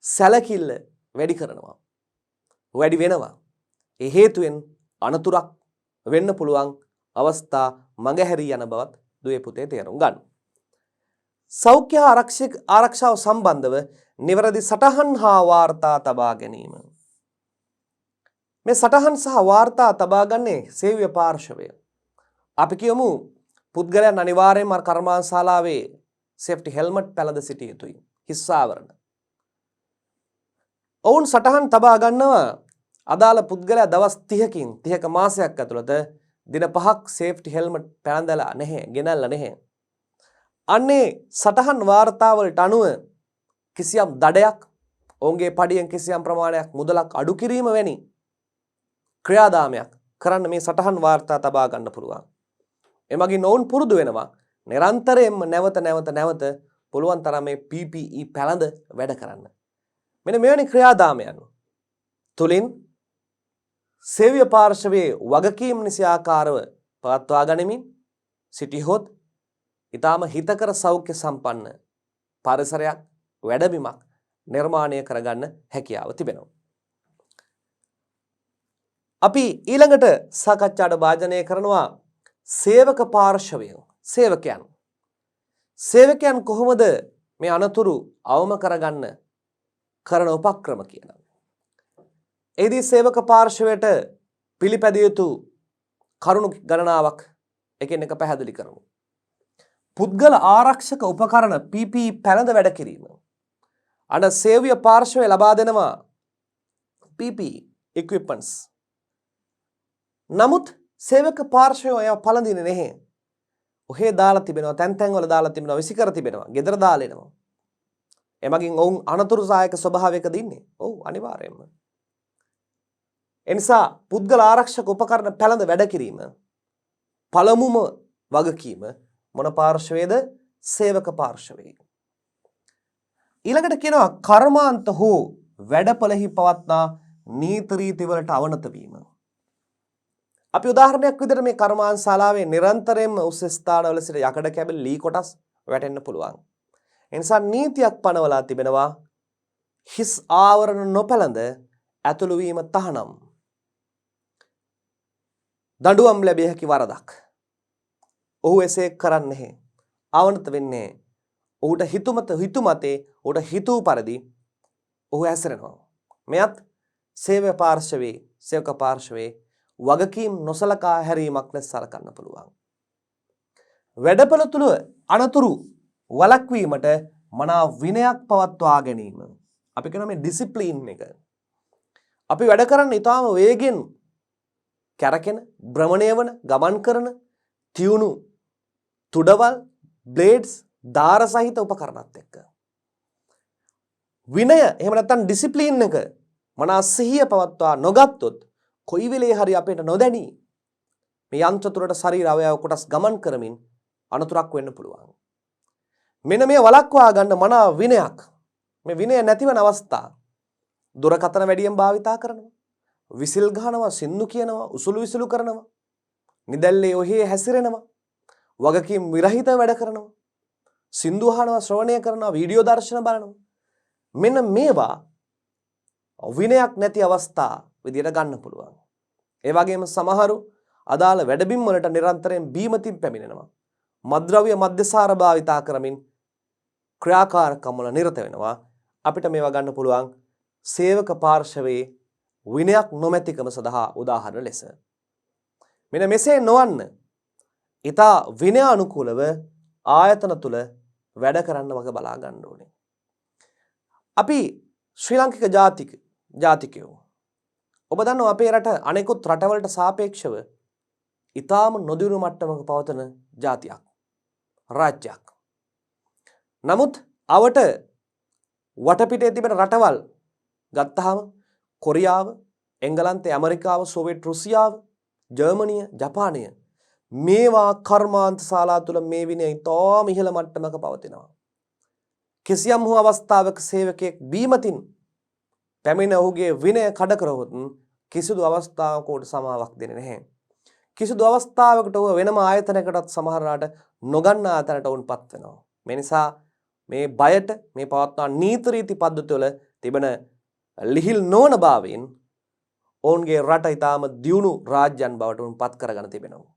සැලකිල්ල වැඩි කරනවා. වැඩි වෙනවා. ඒ හේතුවෙන් අනතුරක් වෙන්න පුළුවන් අවස්ථා මගහැරී යන බවත් දුවේ පුතේ තේරුම් ගන්න. සෞඛ්‍ය ආරක්ෂාව සම්බන්ධව නිවැරදි සටහන් හා වාර්තා තබා ගැනීම. මේ සටහන් සහ වාර්තා තබා ගන්නේ සේව්‍ය පාර්ශවය. අපි කියමු පුද්ගලයන් අනිවාර්යයෙන්ම කර්මාන්තශාලාවේ සේෆ්ටි හෙල්මට් පැළඳ සිටිය යුතුයි. හිස් ආවරණ. ඔවුන් සටහන් තබා ගන්නවා අදාළ පුද්ගලයා දවස් 30ක මාසයක් ඇතුළත දින 5ක් සේෆ්ටි හෙල්මට් පැළඳලා නැහැ, ගෙනල්ලා නැහැ. අන්නේ සටහන් වාර්තාවලට අනුව කිසියම් දඩයක්, ඔවුන්ගේ පඩියෙන් කිසියම් ප්‍රමාණයක් මුදලක් අඩු කිරීම වැනි ක්‍රියාදාමයක් කරන්න මේ සටහන් වාර්තා තබා ගන්න පුළුවන්. එමගින් ඔවුන් පුරුදු වෙනවා නිරන්තරයෙන්ම නැවත පුළුවන් තරම් මේ PPE පැළඳ වැඩ කරන්න. මෙන්න මෙවැනි ක්‍රියාදාමයන් තුලින් සේව්‍ය පාර්ශවයේ වගකීම් නිසියාකාරව පවත්වා ගනිමින් සිටිහොත් ඊටාම හිතකර සෞඛ්‍ය සම්පන්න පරිසරයක්, වැඩබිමක් නිර්මාණය කරගන්න හැකියාව තිබෙනවා. අපි ඊළඟට සාකච්ඡාට වාජනය කරනවා සේවක පාර්ශවය, සේවකයන් කොහොමද මේ අනතුරු අවම කරගන්න කරන උපක්‍රම කියලා. එහිදී සේවක පාර්ශවයට පිළිපැදිය යුතු කරුණු ගණනාවක් එකින් එක පැහැදිලි කරමු. පුද්ගල ආරක්ෂක උපකරණ PPE පැළඳ වැඩ කිරීම. අන සේව්‍ය පාර්ශවය ලබා දෙනවා PPE equipments. නමුත් සේවක පාර්ශවය ඒවා පළඳින්නේ නැහැ. ඔහේ දාලා තිබෙනවා, තැන් වල දාලා තිබෙනවා, විසිකර තිබෙනවා, ගෙදර දාලා එනවා. එමගින් ඔවුන් අනතුරු සායක ස්වභාවයකද ඉන්නේ. ඔව් අනිවාර්යයෙන්ම. එනිසා පුද්ගල ආරක්ෂක උපකරණ පැළඳ වැඩ කිරීම පළමුම වගකීම මොන පාර්ශවයේද? සේවක පාර්ශවයේ. ඊළඟට කියනවා කර්මාන්ත හෝ වැඩපළෙහි පවත්නා නීති රීති වලට අවනත වීම. අපි උදාහරණයක් විදිහට මේ කර්මාන්ත ශාලාවේ නිරන්තරයෙන්ම උස් ස්ථානවල සිට යකඩ කැබලි ලී කොටස් වැටෙන්න පුළුවන්. ඒ නිසා නීතියක් පනවලා තිබෙනවා හිස් ආවරණ නොපැළඳ ඇතුළු වීම තහනම්. දඬුවම් ලැබිය හැකි වරදක්. ඔහු එසේ කරන්නේ නැහැ. අවනත වෙන්නේ. ඔහුට හිතුමතේ ඔහුට හිතූ පරිදි ඔහු හැසිරෙනවා. මෙයත් සේවක පාර්ශවයේ වගකීම් නොසලකා හැරීමක් ලෙස සලකන්න පුළුවන්. වැඩපළ තුල අනතුරු වළක්වීමට මනා විනයක් පවත්වා ගැනීම. අපි කියන මේ ඩිසිප්ලින් එක. අපි වැඩ කරන්නේ ඊටාම වේගෙන් කැරකෙන, භ්‍රමණය වන, ගමන් කරන තියුණු තුඩවල්, බ්ලේඩ්ස්, දාර සහිත උපකරණත් එක්ක. විනය එහෙම නැත්නම් ඩිසිප්ලින් එක මනා සිහිය පවත්වා නොගත්තොත් කොයි වෙලේ හරි අපිට නොදැනී මේ යන්ත්‍ර තුරට ශරීර අවයව කොටස් ගමන් කරමින් අනතුරක් වෙන්න පුළුවන්. මෙන්න මේ වළක්වා ගන්න මනා විනයක්. මේ විනය නැතිවන අවස්ථා දුරකථන වැඩියෙන් භාවිතා කරනවා. විසිල් ගහනවා, සින්දු කියනවා, උසුළු විසුළු කරනවා. නිදැල්ලේ ඔහේ හැසිරෙනවා. වගකීම් විරහිත වැඩ කරනවා. සින්දු අහනවා, ශ්‍රවණය කරනවා, වීඩියෝ දර්ශන බලනවා. මෙන්න මේවා විනයක් නැති අවස්ථා විදියට ගන්න පුළුවන්. ඒ වගේම සමහරු අදාළ වැඩබිම් වලට නිරන්තරයෙන් බීමතින් පැමිණෙනවා. මද්ද්‍රව්‍ය මද්‍යසාර භාවිතා කරමින් ක්‍රියාකාරකම් වල නිරත වෙනවා. අපිට මේවා ගන්න පුළුවන් සේවක පාර්ශවයේ විනයක් නොමැතිකම සඳහා උදාහරණ ලෙස. මෙන්න මෙසේ නොවන්න ඊතා විනය අනුකූලව ආයතන තුල වැඩ කරන්න වග බලා ගන්න ඕනේ. අපි ශ්‍රී ලාංකික ජාතිකයෝ ඔබ දන්නවා අපේ රට අනෙකුත් රටවලට සාපේක්ෂව ඊටාම නොදියුණු මට්ටමක පවතන ජාතියක්, රාජ්‍යයක්. නමුත් අවට වටපිටේ තිබෙන රටවල් ගත්තාම කොරියාව, එංගලන්තය, ඇමරිකාව, සෝවියට් රුසියාව, ජර්මනිය, ජපානය මේවා කර්මාන්ත ශාලා තුල මේ විනය ඊටාම ඉහළ මට්ටමක පවතිනවා. කිසියම් වූ අවස්ථාවක සේවකයෙක් බීමතින් පැමිණ ඔහුගේ විනය කඩ කරවොත් කිසිදු අවස්ථාවකට සමාවක් දෙන්නේ නැහැ. කිසිදු අවස්ථාවකට ඔහු වෙනම ආයතනයකටත් සමහරලාට නොගන්නා තැනට වුන්පත් වෙනවා. මේ නිසා මේ බයට මේ පවත්නා නීති රීති පද්ධති වල තිබෙන ලිහිල් නොවන භාවයෙන් ඔවුන්ගේ රට ඊටාම දියුණු රාජ්‍යයන් බවට වුන්පත් කරගෙන තිබෙනවා.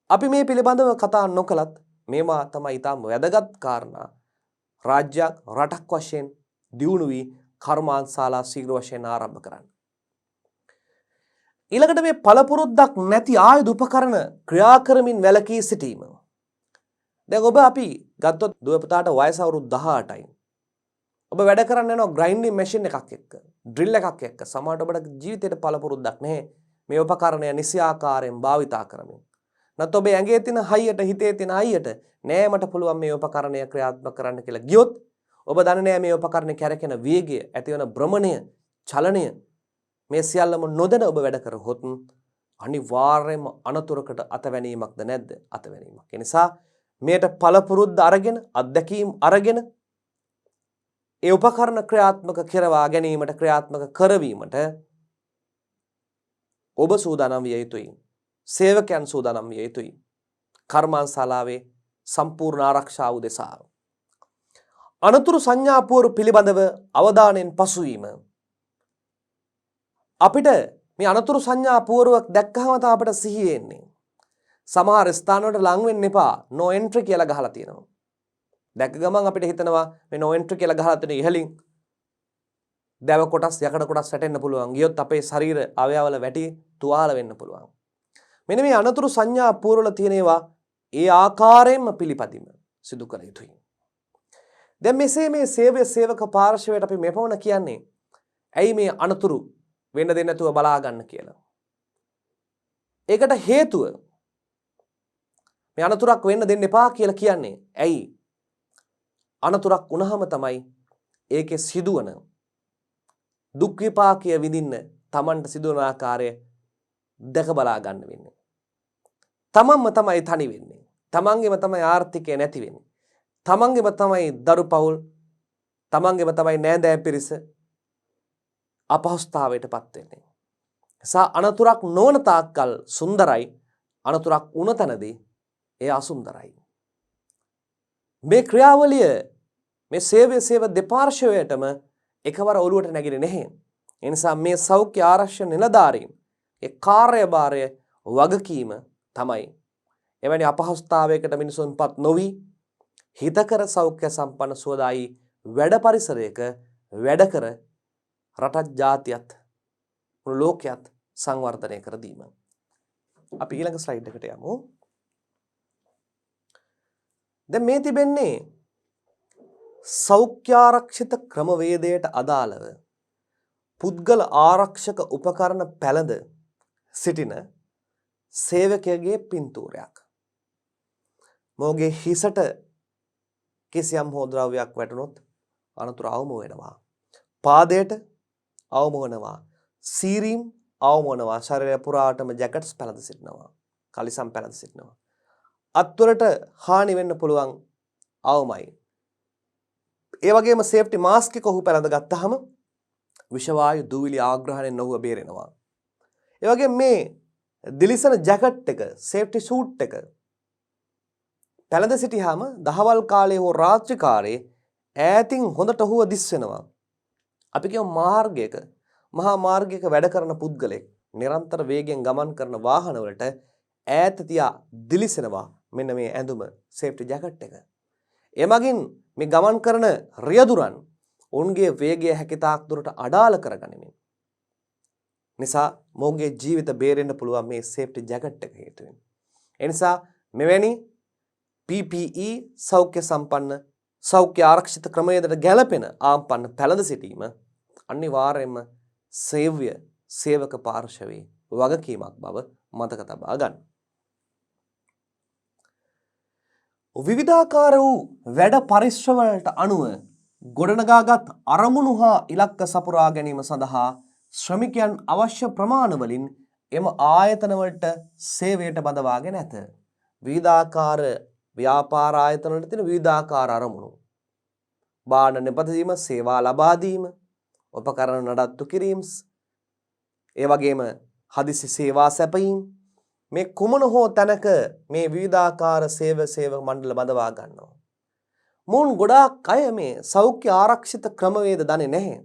අපි මේ පිළිබඳව කතා නොකලත් මේවා තමයි ඊටාම වැදගත් කාරණා. රාජ්‍යයක් රටක් වශයෙන් දියුණු වී කර්මාන්ත ශාලා ශීඝ්‍ර වශයෙන් ආරම්භ කරන්න. ඊළඟට මේ පළපුරුද්දක් නැති ආයුධ උපකරණ ක්‍රියා කරමින් වැළකී සිටීම. දැන් ඔබ අපි ගත්තොත් දුව පුතාට වයස අවුරුදු 18යි. ඔබ වැඩ කරන්න යනවා ග්‍රයින්ඩින් මැෂින් එකක් එක්ක, ඩ්‍රිල් එකක් එක්ක. සමහරට ඔබට ජීවිතේට පළපුරුද්දක් නැහැ මේ උපකරණය නිසි ආකාරයෙන් භාවිතා කරමින්. නැත්නම් ඔබේ ඇඟේ තියෙන හයියට, හිතේ තියෙන හයියට නෑ මට පුළුවන් මේ උපකරණය ක්‍රියාත්මක කරන්න කියලා ගියොත් ඔබ දන්නේ නෑ මේ උපකරණේ කැරකෙන වේගය, ඇතිවන භ්‍රමණය, චලනය මේ සියල්ලම නොදැන ඔබ වැඩ කරහොත් අනිවාර්යයෙන්ම අනතුරකට අතවැණීමක්ද නැද්ද? අතවැණීමක්. ඒ නිසා මේට පළපුරුද්ද අරගෙන, අත්දැකීම් අරගෙන ඒ උපකරණ ක්‍රියාත්මක කරවා ගැනීමට, ක්‍රියාත්මක කරවීමට ඔබ සූදානම් විය යුතුයි. සේවකයන් සූදානම් විය යුතුයි. කර්මාන්ත ශාලාවේ සම්පූර්ණ ආරක්ෂාව උදෙසා. අනතුරු සංඥා පුවරු පිළිබඳව අවධානයෙන් පසුවීම. අපිට මේ අනතුරු සංඥා පුවරුවක් දැක්කහම තමයි අපිට සිහිය එන්නේ. සමහර ස්ථානවලට ලං වෙන්න එපා no entry කියලා ගහලා තියෙනවා. දැක්ක ගමන් අපිට හිතෙනවා මේ no entry කියලා ගහලා තියෙන ඉහලින් දැව කොටස්, යකඩ කොටස් වැටෙන්න පුළුවන්. ගියොත් අපේ ශරීර අවයවවල වැටි තුවාල වෙන්න පුළුවන්. මෙන්න මේ අනතුරු සංඥා පුවරුවල තියෙන ඒවා ඒ ආකාරයෙන්ම පිළිපදින්න සිදු කළ යුතුයි. දැන් මෙසේ මේ සේවක පාර්ශවයට අපි මෙපමණ කියන්නේ ඇයි මේ අනතුරු වෙන්න දෙන්නේ නැතුව බලා ගන්න කියලා. ඒකට හේතුව මේ අනතුරක් වෙන්න දෙන්න එපා කියලා කියන්නේ. ඇයි? අනතුරක් වුණාම තමයි ඒකේ සිදුවන දුක් විපාකය විඳින්න Tamanට සිදුවන ආකාරය දැක බලා ගන්න වෙන්නේ. තමන්ම තමයි තනි වෙන්නේ. තමන්ගේම තමයි ආර්ථිකය නැති වෙන්නේ. තමන්ගේම තමයි දරු පවුල්, තමන්ගේම තමයි නෑදෑ පිරිස අපහසුතාවයටපත් වෙන්නේ. සා අනතුරක් නොවන තාක්කල් සුන්දරයි. අනතුරක් වුණ තැනදී එය අසුන්දරයි. මේ ක්‍රියාවලිය මේ සේව දෙපාර්ශ්වයටම එකවර ඔලුවට නැගිලි නැහැ. ඒ නිසා මේ සෞඛ්‍ය ආරක්ෂණ නිලධාරීන් ඒ කාර්යභාරය වගකීම තමයි එවැනි අපහසුතාවයකට මිනිසුන්පත් නොවි හිතකර සෞඛ්‍ය සම්පන්න සුවදායි වැඩ පරිසරයක වැඩ කර රටත් ජාතියත් මුළු ලෝකයත් සංවර්ධනය කර දීම. අපි ඊළඟ ස්ලයිඩ් එකට යමු. දැන් මේ තිබෙන්නේ සෞඛ්‍යාරක්ෂිත ක්‍රමවේදයට අදාළව පුද්ගල ආරක්ෂක උපකරණ පැළඳ සිටින සේවකයාගේ පින්තූරයක්. මොහුගේ හිසට කිසියම් හෝ ද්‍රව්‍යයක් වැටුනොත් අනතුර අවම වෙනවා. පාදයට අවම වෙනවා. සීරීම් අවම වෙනවා. ශරීරය පුරාටම ජැකට්ස් පැළඳ සිටිනවා. කලිසම් පැළඳ සිටිනවා. අත්වලට හානි වෙන්න පුළුවන් අවමයි. ඒ වගේම සේෆ්ටි මාස්ක් එක ඔහු පැළඳ ගත්තාම විෂ වායු දූවිලි ආග්‍රහණයෙන් ඔහුව බේරෙනවා. ඒ වගේම මේ දිලිසෙන ජැකට් එක, සේෆ්ටි සූට් එක පැළඳ සිටියාම දහවල් කාලයේ හෝ රාත්‍රී කාලයේ ඈතින් හොඳට ඔහුව දිස් වෙනවා. අපි කියමු මාර්ගයක, මහා මාර්ගයක වැඩ කරන පුද්ගලෙක් නිරන්තර වේගයෙන් ගමන් කරන වාහන වලට ඈත තියා දිලිසෙනවා මෙන්න මේ ඇඳුම, සේෆ්ටි ජැකට් එක. එමගින් මේ ගමන් කරන රියදුරන් ඔවුන්ගේ වේගය හැකිතාක් දුරට අඩාල කරගනිමින් නිසා මොහුගේ ජීවිත බේරෙන්න පුළුවන් මේ සේෆ්ටි ජැකට් එක හේතුවෙන්. ඒ නිසා මෙවැනි PPE සෞඛ්‍ය සම්පන්න සෞඛ්‍ය ආරක්ෂිත ක්‍රමයකට ගැළපෙන ආම්පන්න පැළඳ සිටීම අනිවාර්යයෙන්ම සේවක පාර්ශවයේ වගකීමක් බව මතක තබා ගන්න. විවිධාකාර වූ වැඩ පරිශ්‍රම වලට අනුව ගොඩනගාගත් අරමුණු හා ඉලක්ක සපුරා ගැනීම සඳහා ශ්‍රමිකයන් අවශ්‍ය ප්‍රමාණ වලින් එම ආයතන වලට සේවයට බඳවාගෙන ඇත. විවිධාකාර ව්‍යාපාර ආයතන වල තියෙන විවිධාකාර අරමුණු. බාහන නිපදවීම, සේවා ලබා දීම, උපකරණ නඩත්තු කිරීම, ඒ වගේම හදිසි සේවා සැපයීම මේ කුමන හෝ තැනක මේ විවිධාකාර සේව මණ්ඩල බඳවා ගන්නවා. මුන් ගොඩාක් අය මේ සෞඛ්‍ය ආරක්ෂිත ක්‍රමවේද දන්නේ නැහැ.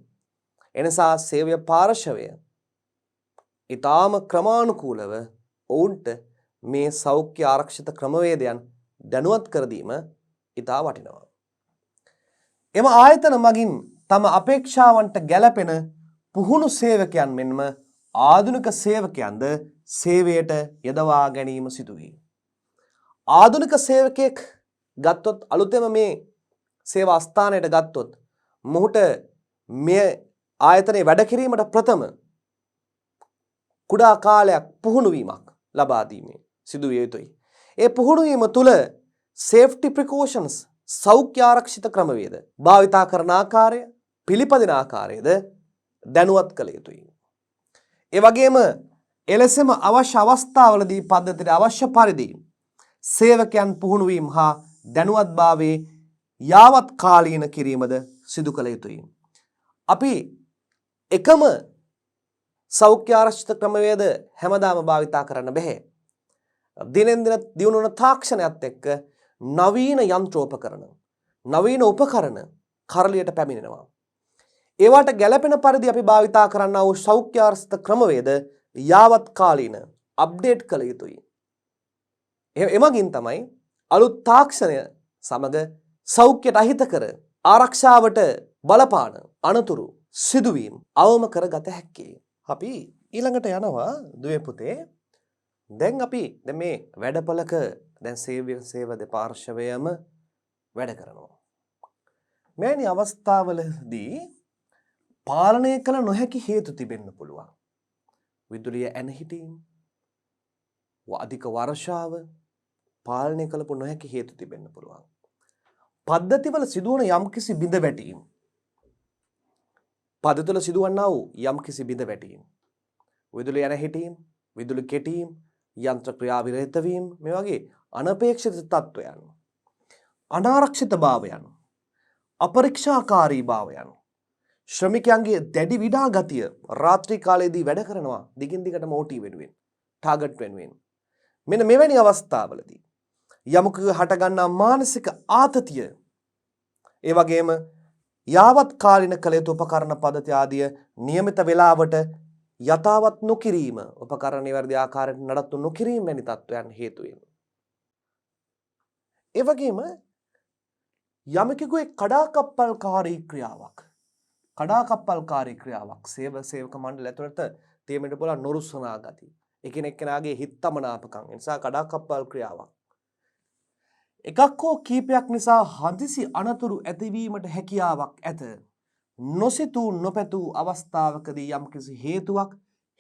එනිසා සේවය පාර්ශවය ඊටාම ක්‍රමානුකූලව ඔවුන්ට මේ සෞඛ්‍ය ආරක්ෂිත ක්‍රමවේදයන් දැනුවත් කර දීම ඊටා වටිනවා. එම ආයතන මගින් තම අපේක්ෂාවන්ට ගැළපෙන පුහුණු සේවකයන් මෙන්ම ආධුනික සේවකයන්ද සේවයට යොදවා ගැනීම සිදු වේ. ආධුනික සේවකයෙක් ගත්තොත් අලුතෙම මේ සේවා ස්ථානයට ගත්තොත් මොහුට මේ ආයතනයේ වැඩ කිරීමට ප්‍රථම කුඩා කාලයක් පුහුණු වීමක් ලබා දීමේ සිදු විය යුතුයි. ඒ පුහුණු වීම තුළ safety precautions සෞඛ්‍ය ආරක්ෂිත ක්‍රමවේද භාවිතා කරන ආකාරය, පිළිපදින ආකාරයද දැනුවත් කළ යුතුයි. ඒ වගේම එලෙසම අවශ්‍ය අවස්ථාවලදී පද්ධතියට අවශ්‍ය පරිදි සේවකයන් පුහුණු වීම හා දැනුවත්භාවයේ යාවත් කාලීන කිරීමද සිදු කළ යුතුයි. අපි එකම සෞඛ්‍ය ආරක්ෂිත ක්‍රමවේද හැමදාම භාවිතා කරන්න බෑ. දිනෙන් දින දියුණු වන තාක්ෂණයත් එක්ක නවීන යන්ත්‍රෝපකරණ, නවීන උපකරණ කරලියට පැමිණෙනවා. ඒවට ගැළපෙන පරිදි අපි භාවිතා කරන්නා වූ සෞඛ්‍ය ආරක්ෂිත ක්‍රමවේද යාවත් කාලීන අප්ඩේට් කළ යුතුයි. එමගින් තමයි අලුත් තාක්ෂණය සමග සෞඛ්‍යයට අහිතකර ආරක්ෂාවට බලපාන අනතුරු සිදුවීම් අවම කරගත හැක්කේ. අපි ඊළඟට යනවා දුවේ පුතේ. දැන් අපි මේ වැඩපළක දැන් සේව දෙපාර්ශවයම වැඩ කරනවා. මෙවැනි අවස්ථාවලදී පාලනය කළ නොහැකි හේතු තිබෙන්න පුළුවන්. විදුලිය ඇන හිටීම, අධික වර්ෂාව පාලනය කළපු නොහැකි හේතු තිබෙන්න පුළුවන්. පද්ධතිවල සිදුවන යම්කිසි බිඳ වැටීම්. පද්ධතිවල සිදුවන්නා වූ යම්කිසි බිඳ වැටීම්. විදුලි යන හිටීම්, විදුලි කෙටීම්, යන්ත්‍ර ක්‍රියා විරහිත වීම මේ වගේ අනපේක්ෂිත තත්ත්වයන්. අනාරක්ෂිත භාවයන්. අපරීක්ෂාකාරී භාවයන්. ශ්‍රමිකයන්ගේ දැඩි විඩා ගතිය රාත්‍රී කාලයේදී වැඩ කරනවා දිගින් දිගටම OT වෙනුවෙන්, ටාගට් වෙනුවෙන්. මෙන්න මෙවැනි අවස්ථාවලදී යමකගේ හටගන්නා මානසික ආතතිය ඒ වගේම යාවත් කාලින කළ යුතු උපකරණ පද්ධති ආදිය નિયમિત වේලාවට යථාවත් නොකිරීම, උපකරණ නිවැරදි ආකාරයට නඩත්තු නොකිරීම වැනි තත්ත්වයන් හේතු වෙනවා. ඒ වගේම යමකෙකුගේ කඩාකප්පල්කාරී ක්‍රියාවක් සේවක මණ්ඩල ඇතුළත තියෙන්න පුළුවන් නොරුස්සනා ගති. එකිනෙකනාගේ හිතමනාපකම් නිසා කඩාකප්පල් ක්‍රියාවක්. එකක් හෝ කීපයක් නිසා හදිසි අනතුරු ඇතිවීමට හැකියාවක් ඇත. නොසිතූ නොපැතූ අවස්ථාවකදී යම්කිසි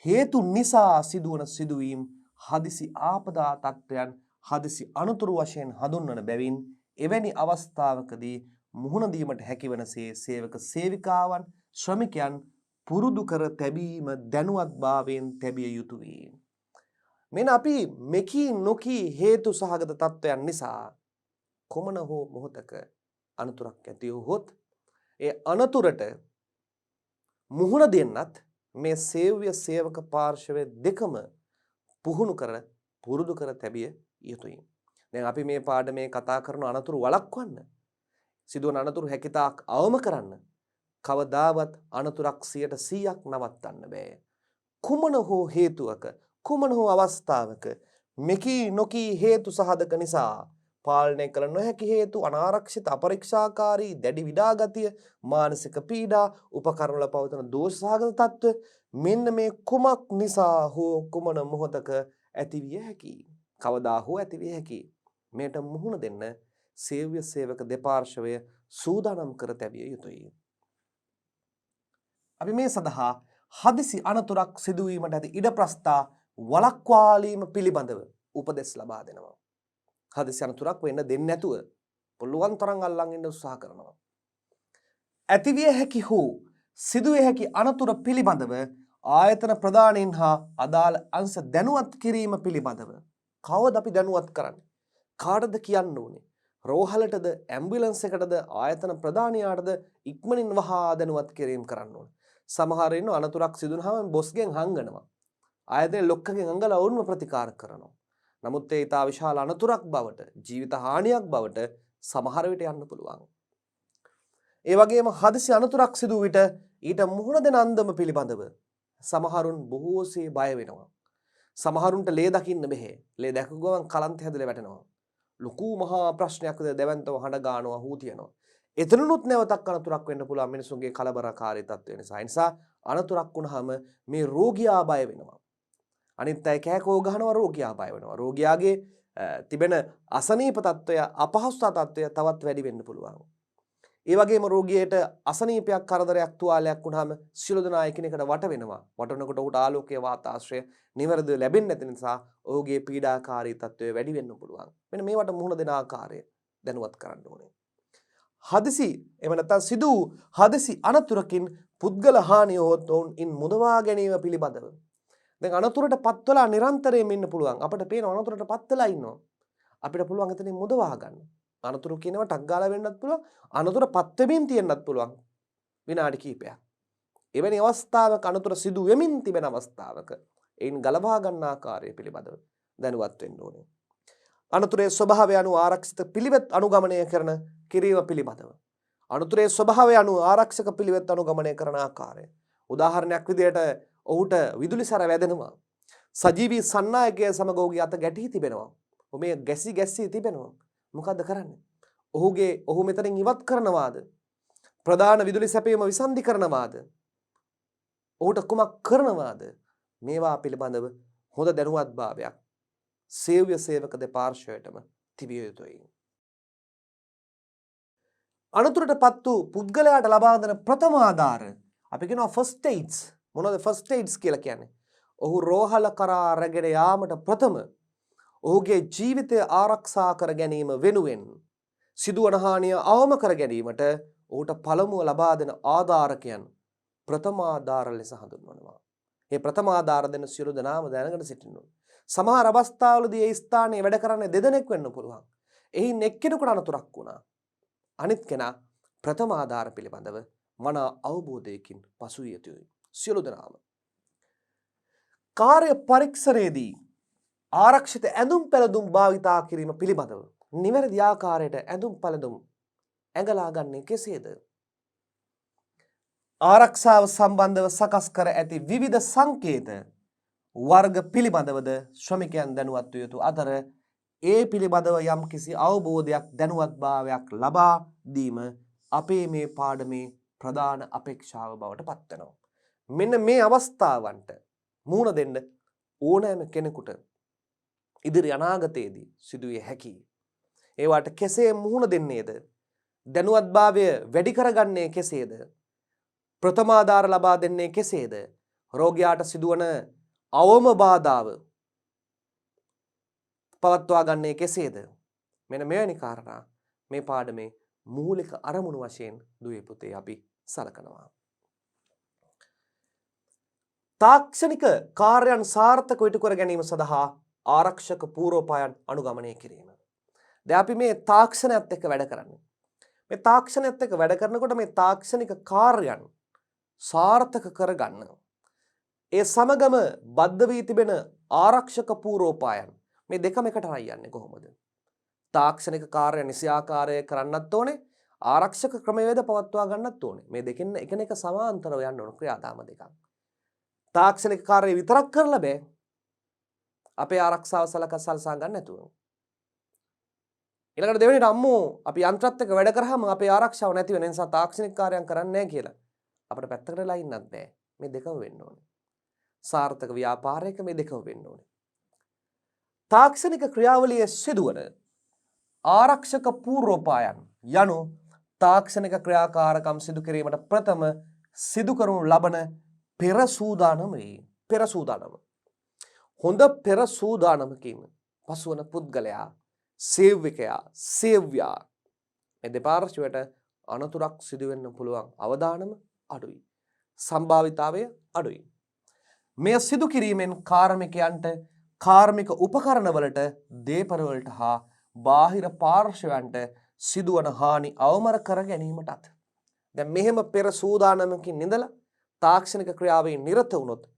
හේතු නිසා සිදුවන සිදුවීම් හදිසි ආපදා තත්ත්වයන් හදිසි අනතුරු වශයෙන් හඳුන්වන බැවින් එවැනි අවස්ථාවකදී මුහුණ දීමට හැකිවනසේ සේවක සේවිකාවන් ශ්‍රමිකයන් පුරුදු කර තැබීම දැනුවත්භාවයෙන් තැබිය යුතු වේ. මෙන්න අපි මෙකී නොකී හේතු සහගත තත්ත්වයන් නිසා කොමන හෝ මොහොතක අනතුරක් ඇති වුවහොත් ඒ අනතුරට මුහුණ දෙන්නත් මේ සේව්‍ය සේවක පාර්ශවය දෙකම පුහුණු කර පුරුදු කර තැබිය යුතුයි. දැන් අපි මේ පාඩමේ කතා කරන අනතුරු වළක්වන්න, සිදුවන අනතුරු හැකිතාක් අවම කරන්න කවදාවත් අනතුරක් 100% නවත්තන්න බෑ. කුමන හෝ හේතුවක, කුමන හෝ අවස්ථාවක මෙකී නොකී හේතු සහදක නිසා පාලනය කළ නොහැකි හේතු, අනාරක්ෂිත අපරීක්ෂාකාරී දැඩි විඩා ගතිය, මානසික පීඩා, උපකරණ වල පවතින දෝෂ සහගත තත්ත්ව මෙන්න මේ කුමක් නිසා හෝ කුමන මොහොතක ඇතිවිය හැකියි. කවදා හෝ ඇතිවිය හැකියි. මේට මුහුණ දෙන්න සේව්‍ය සේවක දෙපාර්ශවය සූදානම් කර තැබිය යුතුයි. අපි මේ සඳහා හදිසි අනතුරක් සිදුවීමට ඇති ඉඩ ප්‍රස්ථා වළක්වාලීම පිළිබඳව උපදෙස් ලබා දෙනවා. හදිසි අනතුරක් වෙන්න දෙන්නේ නැතුව පුළුවන් තරම් අල්ලන් ඉන්න උත්සාහ කරනවා. ඇතිවිය හැකි හෝ සිදුවිය හැකි අනතුර පිළිබඳව ආයතන ප්‍රධානීන් හා අදාළ අංශ දැනුවත් කිරීම පිළිබඳව කවද අපි දැනුවත් කරන්නේ? කාටද කියන්න ඕනේ? රෝහලටද, ඇම්බියුලන්ස් එකටද, ආයතන ප්‍රධානියාටද ඉක්මනින් වහා දැනුවත් කිරීම කරන්න ඕනේ. සමහර ඉන්න අනතුරක් සිදු වුනහම බොස්ගෙන් හංගනවා. ආයතන ලොක්කගෙන් අංගලා වුණම ප්‍රතිකාර කරනවා. නමුත් ඒ ඊට විශාල අනතුරක් බවට, ජීවිත හානියක් බවට සමහර විට යන්න පුළුවන්. ඒ වගේම හදිසි අනතුරක් සිදු විට ඊට මුහුණ දෙන අන්දම පිළිබඳව සමහරුන් බොහෝසේ බය වෙනවා. සමහරුන්ට ලේ දකින්න බෑ. ලේ දැකපු ගමන් කලන්ත හැදලා වැටෙනවා. ලොකු මහා ප්‍රශ්නයක්ද දැවැන්තව හඬ ගන්නවා, හූ තියනවා. එතනනුත් නැවතක් අනතුරක් වෙන්න පුළුවන් මිනිසුන්ගේ කලබලකාරී තත්ත්වය නිසා. ඒ නිසා අනතුරක් වුණාම මේ රෝගියා බය වෙනවා. අනිත් අය කෑකෝ ගහනවා, රෝගියා බය වෙනවා. රෝගියාගේ තිබෙන අසනීප තත්ත්වය, අපහසුතා තත්ත්වය තවත් වැඩි වෙන්න පුළුවන්. ඒ වගේම රෝගියට අසනීපයක්, කරදරයක්, තුවාලයක් වුණාම සියලු දෙනා එකිනෙකට වට වෙනවා. වටනකොට ඔහුට ආලෝකයේ වාතාශ්‍රය නිවැරදිව ලැබෙන්නේ නැති නිසා ඔහුගේ පීඩාකාරී තත්ත්වය වැඩි වෙන්න පුළුවන්. මෙන්න මේවට මුහුණ දෙන ආකාරය දැනුවත් කරන්න ඕනේ. හදිසි එහෙම නැත්නම් සිදු හදිසි අනතුරකින් පුද්ගල හානිය හොත් ඔවුන් මුදවා ගැනීම පිළිබඳව. දැන් අනතුරට පත් වෙලා නිරන්තරයෙන් ඉන්න පුළුවන්. අපිට පේන අනතුරට පත් වෙලා ඉන්නවා. අපිට පුළුවන් එතනින් මුදවා ගන්න. අනතුරු කියනවා ටක් ගාලා වෙන්නත් පුළුවන්. අනතුර පත් වෙමින් තියෙන්නත් පුළුවන්. විනාඩි කිහිපයක්. එවැනි අවස්ථාවක අනතුර සිදු වෙමින් තිබෙන අවස්ථාවක එයින් ගලවා ගන්න ආකාරය පිළිබඳව දැනුවත් වෙන්න ඕනේ. අනතුරේ ස්වභාවය අනුව ආරක්ෂිත පිළිවෙත් අනුගමනය කරන කිරීම පිළිබඳව. අනතුරේ ස්වභාවය අනුව ආරක්ෂක පිළිවෙත් අනුගමනය කරන ආකාරය. උදාහරණයක් විදිහට ඔහුට විදුලි සැර වැදෙනවා. සජීවී සන්නායකය සමග ඔහුගේ අත ගැටී තිබෙනවා. ඔහු ගැසී තිබෙනවා. මොකද්ද කරන්නේ? ඔහු මෙතනින් ඉවත් කරනවාද? ප්‍රධාන විදුලි සැපයීම විසන්ධි කරනවාද? ඔහුට කුමක් කරනවාද? මේවා පිළිබඳව හොඳ දැනුවත්භාවයක් සේව්‍ය සේවක දෙපාර්ශ්වයටම තිබිය යුතුයි. අනතුරටපත් වූ පුද්ගලයාට ලබා දෙන ප්‍රථම ආධාර අපි කියනවා ෆස්ට් එයිඩ්ස්. මොනවද ෆස්ට් එයිඩ්ස් කියලා කියන්නේ? ඔහු රෝහල කරා රැගෙන යාමට ප්‍රථම ඔහුගේ ජීවිතය ආරක්ෂා කර ගැනීම වෙනුවෙන් සිදුවන හානිය අවම කර ගැනීමට ඔහුට පළමුව ලබා දෙන ආධාරකයන් ප්‍රථමාධාර ලෙස හඳුන්වනවා. මේ ප්‍රථමාධාර දෙන සියලු දෙනාම දැනගෙන සිටින්න ඕනේ. සමහර අවස්ථාවලදී ඒ ස්ථානයේ වැඩ කරන්නේ දෙදෙනෙක් වෙන්න පුළුවන්. එයින් එක්කෙනෙකුට අනතුරක් වුණා. අනිත් කෙනා ප්‍රථමාධාර පිළිබඳව මනා අවබෝධයකින් පසු විය යුතුයි. සියලු දෙනාම කාර්ය පරීක්ෂණයේදී ආරක්ෂිත ඇඳුම් පැළඳුම් භාවිතා කිරීම පිළිබඳව නිවැරදි ආකාරයට ඇඳුම් පැළඳුම් ඇඟලා ගන්නේ කෙසේද? ආරක්ෂාව සම්බන්ධව සකස් කර ඇති විවිධ සංකේත වර්ග පිළිබඳවද ශ්‍රමිකයන් දැනුවත් විය යුතු අතර ඒ පිළිබඳව යම් කිසි අවබෝධයක් දැනුවත්භාවයක් ලබා දීම අපේ මේ පාඩමේ ප්‍රධාන අපේක්ෂාව බවට පත් වෙනවා. මෙන්න මේ අවස්ථාවන්ට මුහුණ දෙන්න ඕනෑම කෙනෙකුට ඉදිරි අනාගතයේදී සිදුවිය හැකියි. ඒවට කෙසේ මුහුණ දෙන්නේද? දැනුවත්භාවය වැඩි කරගන්නේ කෙසේද? ප්‍රථමාධාර ලබා දෙන්නේ කෙසේද? රෝගියාට සිදුවන අවම බාධාව පවත්වා ගන්නේ කෙසේද? මෙන්න මෙවැනි කාරණා මේ පාඩමේ මූලික අරමුණු වශයෙන් දුවේ පුතේ අපි සලකනවා. තාක්ෂණික කාර්යයන් සාර්ථකව ඉටු කර ගැනීම සඳහා ආරක්ෂක පූර්වෝපායන් අනුගමනය කිරීම. දැන් අපි මේ තාක්ෂණයත් එක්ක වැඩ කරන්නේ. මේ තාක්ෂණයත් එක්ක වැඩ කරනකොට මේ තාක්ෂණික කාර්යයන් සාර්ථක කරගන්න ඒ සමගම බද්ධ වී තිබෙන ආරක්ෂක පූර්වෝපායන් මේ දෙකම එකට අරන් යන්නේ කොහොමද? තාක්ෂණික කාර්ය නිසියාකාරයේ කරන්නත් ඕනේ, ආරක්ෂක ක්‍රමවේද පවත්වා ගන්නත් ඕනේ. මේ දෙකෙන් එකිනෙක සමාන්තරව යන්න ඕන ක්‍රියාදාම දෙකක්. තාක්ෂණික කාර්ය විතරක් කරලා බෑ අපේ ආරක්ෂාව සලසා ගන්න නැතුව. ඊළඟට දෙවෙනිට අම්මෝ අපි යන්ත්‍රත් එක්ක වැඩ කරාම අපේ ආරක්ෂාව නැති වෙන නිසා තාක්ෂණික කාර්යයන් කරන්නේ නැහැ කියලා අපිට පැත්තකට වෙලා ඉන්නත් බෑ. මේ දෙකම වෙන්න ඕනේ. සාර්ථක ව්‍යාපාරයක මේ දෙකම වෙන්න ඕනේ. තාක්ෂණික ක්‍රියාවලියේ සිදුවන ආරක්ෂක පූර්වෝපායන් යනු තාක්ෂණික ක්‍රියාකාරකම් සිදු කිරීමට ප්‍රථම සිදු කරනු ලබන පෙර සූදානම වේ. පෙර සූදානම. හොඳ පෙර සූදානමකින් පසුවන පුද්ගලයා, සේවකයා, සේව්‍යා මේ දෙපාර්ශ්වයට අනතුරක් සිදු වෙන්න පුළුවන් අවදානම අඩුයි. සම්භාවිතාවය අඩුයි. මෙය සිදු කිරීමෙන් කාර්මිකයන්ට කාර්මික උපකරණවලට, දේපළවලට හා බාහිර පාර්ශ්වයන්ට සිදුවන හානි අවමර කර ගැනීමටත්. දැන් මෙහෙම පෙර සූදානමකින් ඉඳලා තාක්ෂණික ක්‍රියාවේ නිරත වුණොත්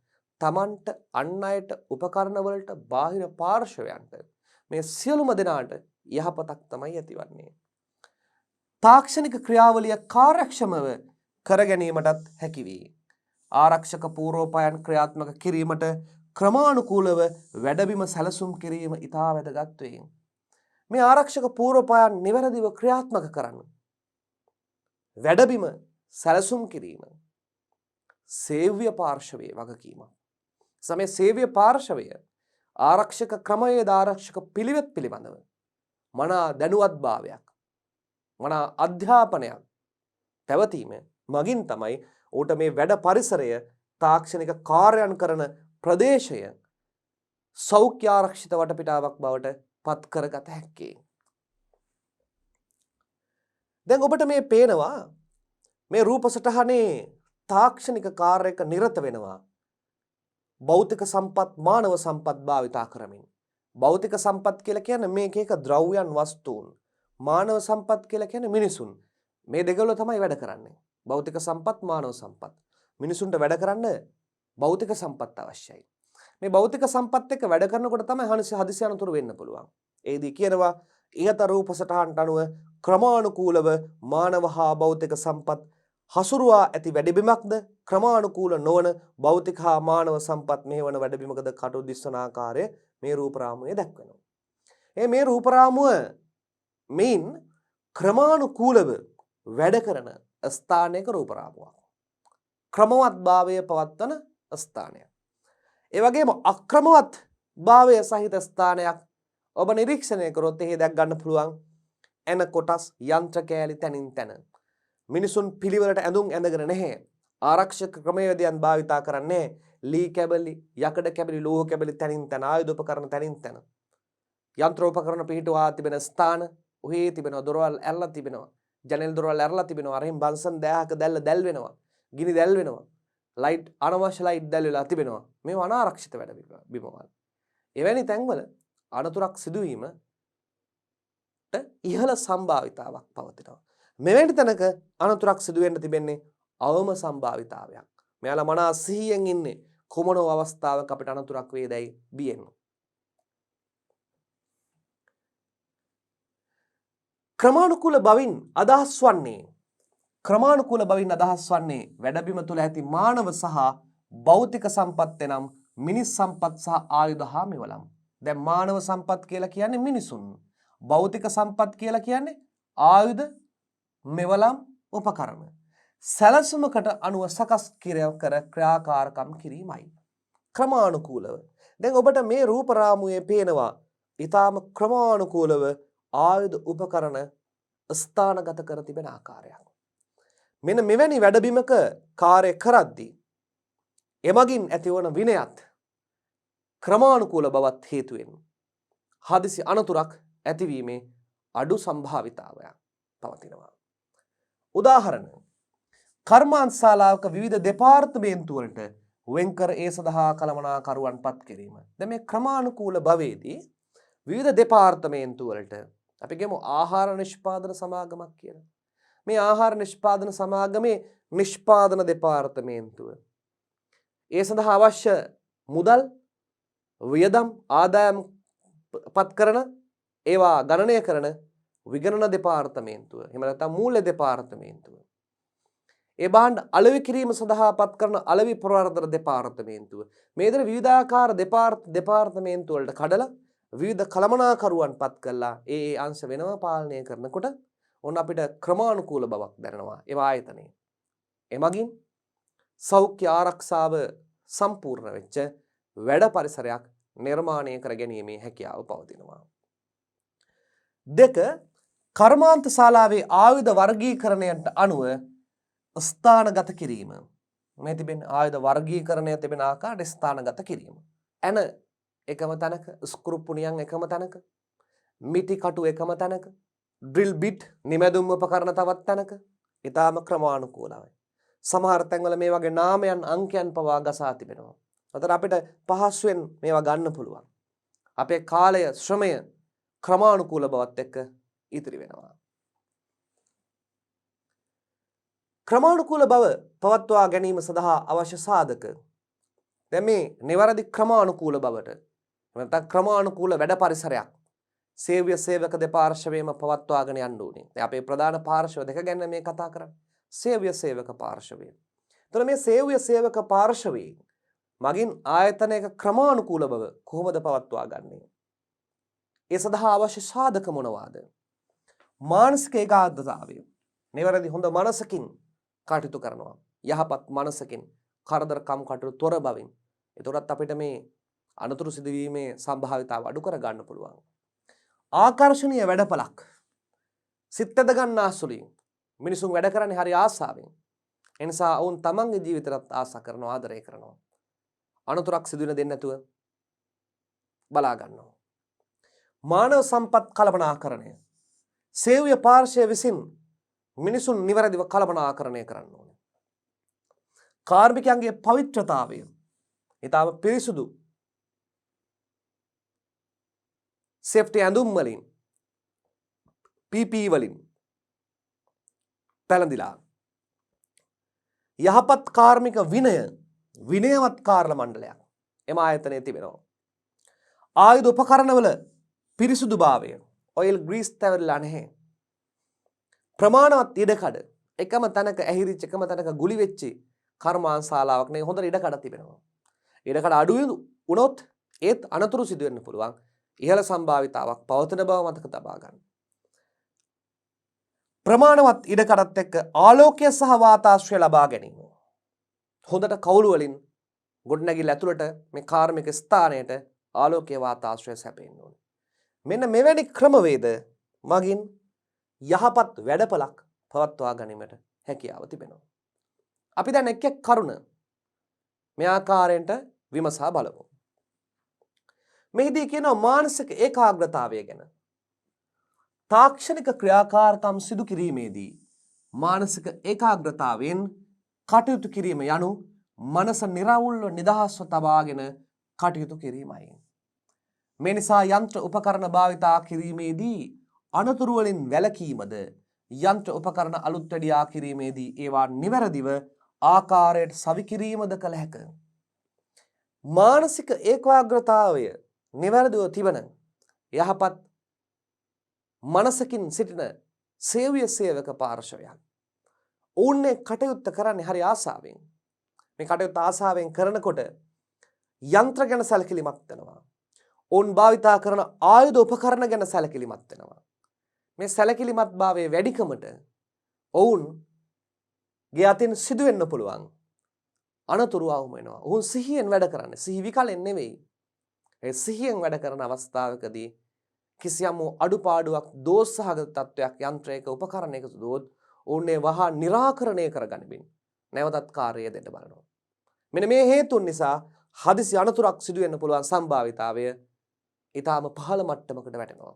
තමන්ට, අන් අයට, උපකරණවලට, බාහිර පාර්ශ්වයන්ට මේ සියලුම දෙනාට යහපතක් තමයි ඇතිවන්නේ. තාක්ෂණික ක්‍රියාවලිය කාර්යක්ෂමව කර ගැනීමටත් හැකි වේ. ආරක්ෂක පූර්වෝපායන් ක්‍රියාත්මක කිරීමට ක්‍රමානුකූලව වැඩබිම සැලසුම් කිරීම ඉතා වැදගත් වේ. මේ ආරක්ෂක පූර්වෝපායන් නිවැරදිව ක්‍රියාත්මක කරන්න වැඩබිම සැලසුම් කිරීම සේව්‍ය පාර්ශවයේ වගකීමක්. සමේ සේව්‍ය පාර්ශවය ආරක්ෂක ක්‍රමවේද ආරක්ෂක පිළිවෙත් පිළිබඳව මනා දැනුවත්භාවයක්, මනා අධ්‍යාපනයක් පැවතීම මගින් තමයි ඌට මේ වැඩ පරිසරය, තාක්ෂණික කාර්යයන් කරන ප්‍රදේශය සෞඛ්‍ය ආරක්ෂිත වටපිටාවක් බවට පත් කරගත හැක්කේ. දැන් ඔබට මේ පේනවා මේ රූප සටහනේ තාක්ෂණික කාර්යයක නිරත වෙනවා භෞතික සම්පත්, මානව සම්පත් භාවිතා කරමින්. භෞතික සම්පත් කියලා කියන්නේ මේක එක ද්‍රව්‍යයන්, වස්තුන්. මානව සම්පත් කියලා කියන්නේ මිනිසුන්. මේ දෙකවල තමයි වැඩ කරන්නේ. භෞතික සම්පත්, මානව සම්පත්. මිනිසුන්ට වැඩ කරන්න භෞතික සම්පත් අවශ්‍යයි. මේ භෞතික සම්පත් එක්ක වැඩ කරනකොට තමයි හදිසි අනතුරු වෙන්න පුළුවන්. ඒදී කියනවා ඉහත රූප සටහනට අනුව ක්‍රමානුකූලව මානව හා භෞතික සම්පත් හසුරුවා ඇති වැඩබිමක්ද ක්‍රමානුකූල නොවන භෞතික හා මානව සම්පත් මෙහෙවන වැඩබිමකද කටු දිස්වන ආකාරය මේ රූප රාමුවේ දක්වනවා. මේ රූප රාමුව මෙයින් ක්‍රමානුකූලව වැඩ කරන ස්ථානයක රූප රාමුවක්. ක්‍රමවත්භාවය පවත්වන ස්ථානයක්. ඒ වගේම අක්‍රමවත් භාවය සහිත ස්ථානයක් ඔබ නිරීක්ෂණය කරොත් එහි දැක් ගන්න පුළුවන් එන කොටස්, යන්ත්‍ර කෑලි තනින් තන. මිනිසුන් පිළිවෙලට ඇඳුම් ඇඳගෙන නැහැ. ආරක්ෂක ක්‍රමවේදයන් භාවිතා කරන්නේ ලී කැබලි, යකඩ කැබලි, ලෝහ කැබලි තනින් තන, ආයුධ උපකරණ තනින් තන. යන්ත්‍රෝපකරණ පිහිටුවා තිබෙන ස්ථාන ඔහේ තිබෙනවා. දොරවල් ඇරලා තිබෙනවා. ජනෙල් දොරවල් ඇරලා තිබෙනවා. අරින් බන්සන් දෑහක දැල් වෙනවා. ගිනි දැල් වෙනවා. ලයිට් අනවශ්‍ය ලයිට් දැල් වෙලා තිබෙනවා. මේවා අනාරක්ෂිත වැඩ බිමවල්. එවැනි තැන්වල අනතුරක් සිදුවීමට ඉහළ සම්භාවිතාවක් පවතිනවා. මෙවැනි තැනක අනතුරක් සිදුවෙන්න තිබෙන්නේ අවම සම්භාවිතාවයක්. මෙයාලා මනා සිහියෙන් ඉන්නේ කොමන අවස්ථාවක අපිට අනතුරක් වේදයි බියෙන්. ක්‍රමානුකූල බවින් අදහස් වන්නේ වැඩබිම තුළ ඇති මානව සහ භෞතික සම්පත් එනම් මිනිස් සම්පත් සහ ආයුධ හා මෙවලම්. දැන් මානව සම්පත් කියලා කියන්නේ මිනිසුන්. භෞතික සම්පත් කියලා කියන්නේ ආයුධ මෙවලම් උපකරණ. සැලසුමකට අනුව සකස් කර ක්‍රියාකාරකම් කිරීමයි. ක්‍රමානුකූලව. දැන් ඔබට මේ රූප රාමුවේ පේනවා ඊටාම ක්‍රමානුකූලව ආයුධ උපකරණ ස්ථානගත කර තිබෙන ආකාරයක්. මෙන්න මෙවැනි වැඩබිමක කාර්ය කරද්දී එමගින් ඇතිවන විනයත් ක්‍රමානුකූල බවත් හේතුවෙන් හදිසි අනතුරක් ඇතිවීමේ අඩු සම්භාවිතාවයක් පවතිනවා. උදාහරණ කර්මාන්තශාලාවක විවිධ දෙපාර්තමේන්තු වලට වෙන්කර ඒ සඳහා කළමනාකරුවන් පත් කිරීම. දැන් මේ ක්‍රමානුකූල භවයේදී විවිධ දෙපාර්තමේන්තු වලට අපි කියමු ආහාර නිෂ්පාදන සමාගමක් කියලා. මේ ආහාර නිෂ්පාදන සමාගමේ නිෂ්පාදන දෙපාර්තමේන්තුව ඒ සඳහා අවශ්‍ය මුදල් වියදම් ආදායම් පත් කරන ඒවා ගණනය කරන විගණන දෙපාර්තමේන්තුව එහෙම නැත්නම් මූල්‍ය දෙපාර්තමේන්තුව ඒ භාණ්ඩ අලෙවි කිරීම සඳහා පත් කරන අලෙවි ප්‍රවර්ධන දෙපාර්තමේන්තුව මේ විදිහට විවිධාකාර දෙපාර්තමේන්තු වලට කඩලා විවිධ කළමනාකරුවන් පත් කළා ඒ අංශ වෙනම පාලනය කරනකොට ඔන්න අපිට ක්‍රමානුකූල බවක් දැනෙනවා ඒ ආයතනයේ. එමගින් සෞඛ්‍ය ආරක්ෂාව සම්පූර්ණ වෙච්ච වැඩ පරිසරයක් නිර්මාණය කර ගැනීමේ හැකියාව පවතිනවා. 2. කර්මාන්ත ශාලාවේ ආයුධ වර්ගීකරණයට අනුව ස්ථානගත කිරීම. මේ තිබෙන ආයුධ වර්ගීකරණය තිබෙන ආකාරයට ස්ථානගත කිරීම. එන එකම තැනක, ස්ක්‍රූ පුනියන් එකම තැනක, මිටි කටු එකම තැනක, ඩ්‍රිල් බිට් නිමැදුම් උපකරණ තවත් තැනක. ඊටාම ක්‍රමානුකූලයි. සමහර තැන්වල මේ වගේ නාමයන් අංකයන් පවා ගසා තිබෙනවා. අතට අපිට පහසුවෙන් මේවා ගන්න පුළුවන්. අපේ කාලය ශ්‍රමය ක්‍රමානුකූල බවත් එක්ක ඉතිරි වෙනවා. ක්‍රමානුකූල බව පවත්වා ගැනීම සඳහා අවශ්‍ය සාධක. දැන් මේ නිවැරදි ක්‍රමානුකූල බවට නැත්නම් ක්‍රමානුකූල වැඩ පරිසරයක් සේව්‍ය සේවක දෙපාර්ශ්වයේම පවත්වාගෙන යන්න ඕනේ. දැන් අපේ ප්‍රධාන පාර්ශ්ව දෙක ගැන මේ කතා කරන්නේ. සේව්‍ය සේවක පාර්ශවය. එතකොට මේ සේව්‍ය සේවක පාර්ශවයේ මගින් ආයතනයක ක්‍රමානුකූල බව කොහොමද පවත්වා ගන්නේ? ඒ සඳහා අවශ්‍ය සාධක මොනවාද? මානසික ඒකාග්‍රතාවය. නිවැරදි හොඳ මනසකින් කටයුතු කරනවා. යහපත් මනසකින් කරදරකම් කටයුතු තොර බවින්. එතකොටත් අපිට මේ අනතුරු සිදුවීමේ සම්භාවිතාව අඩු කර ගන්න පුළුවන්. ආකර්ෂණීය වැඩපලක්. සිත් ඇද ගන්නා සුළුයි. මිනිසුන් වැඩ කරන්නේ හරි ආසාවෙන්. ඒ නිසා ඔවුන් තමන්ගේ ජීවිතයත් ආසා කරනවා, ආදරය කරනවා. අනතුරක් සිදු වෙන දෙන්නේ නැතුව බලා ගන්නවා. මානව සම්පත් කළමනාකරණය. සේව්‍ය පාර්ශ්වය විසින් මිනිසුන් නිවැරදිව කළමනාකරණය කරන්න ඕනේ. කාර්මිකයන්ගේ පවිත්‍රතාවය ඊටම පිරිසුදු සේෆ්ටි ඇඳුම් වලින් PPE වලින් පැළඳිලා යහපත් කාර්මික විනයවත් කාර්ය මණ්ඩලයක් එම ආයතනයේ තිබෙනවා. ආයුධ උපකරණවල පිරිසුදුභාවය ඔයිල් ග්‍රීස් තැවරලා නැහැ. ප්‍රමාණවත් ඉඩකඩ එකම තැනක ඇහිරිච්ච එකම තැනක ගුලි වෙච්ච කර්මාන්තශාලාවක් නේ හොඳට ඉඩකඩ තිබෙනවා. ඉඩකඩ අඩු වුණොත් ඒත් අනතුරු සිදු වෙන්න පුළුවන්. ඉහළ සම්භාවිතාවක් පවතින බව මතක තබා ගන්න. ප්‍රමාණවත් ඉඩකඩත් එක්ක ආලෝකය සහ වාතාශ්‍රය ලබා ගැනීම. හොඳට කවුළු වලින් ගොඩනැගිල්ල ඇතුළට මේ කාර්මික ස්ථානයට ආලෝකය වාතාශ්‍රය සැපෙන්න ඕනේ. මෙන්න මෙවැනි ක්‍රමවේද මගින් යහපත් වැඩපලක් පවත්වා ගැනීමට හැකියාව තිබෙනවා. අපි දැන් එක් කරුණ මේ ආකාරයට විමසා බලමු. මෙහිදී කියනවා මානසික ඒකාග්‍රතාවය ගැන. තාක්ෂණික ක්‍රියාකාරකම් සිදු කිරීමේදී මානසික ඒකාග්‍රතාවයෙන් කටයුතු කිරීම යනු මනස නිරවුල්ව නිදහස්ව තබාගෙන කටයුතු කිරීමයි. මේ නිසා යන්ත්‍ර උපකරණ භාවිතා කිරීමේදී අනතුරු වලින් වැළකීමද යන්ත්‍ර උපකරණ අලුත් වැඩියා කිරීමේදී ඒවා නිවැරදිව ආකාරයට සවිකිරීමද කළ හැකිය. මානසික ඒකාග්‍රතාවය නිවැරදිව තිබෙන යහපත් මනසකින් සිටින සේව්‍ය සේවක පාර්ශවයක්. ඔවුන්නේ කටයුත්ත කරන්නේ හරි ආසාවෙන්. මේ කටයුත්ත ආසාවෙන් කරනකොට යන්ත්‍ර ගැන සැලකිලිමත් වෙනවා. ඔවුන් භාවිතා කරන ආයුධ උපකරණ ගැන සැලකිලිමත් වෙනවා. මේ සැලකිලිමත් භාවයේ වැඩිකමට ඔවුන්ගේ අතින් සිදු වෙන්න පුළුවන් අනතුරු අවම වෙනවා. ඔවුන් සිහියෙන් වැඩ කරන්නේ. සිහි විකලෙන් නෙවෙයි. ඒ සිහියෙන් වැඩ කරන අවස්ථාවකදී කිසියම් අඩුපාඩුවක් දෝෂසහගත තත්වයක් යන්ත්‍රයක උපකරණයක දුවොත් ඔවුන්නේ වහා निराකරණය කරගනිමින් නැවතත් කාර්යය දෙන්න බලනවා. මෙන්න මේ හේතුන් නිසා හදිසි අනතුරක් සිදු වෙන්න පුළුවන් සම්භාවිතාවය ඊටාම පහළ මට්ටමකට වැටෙනවා.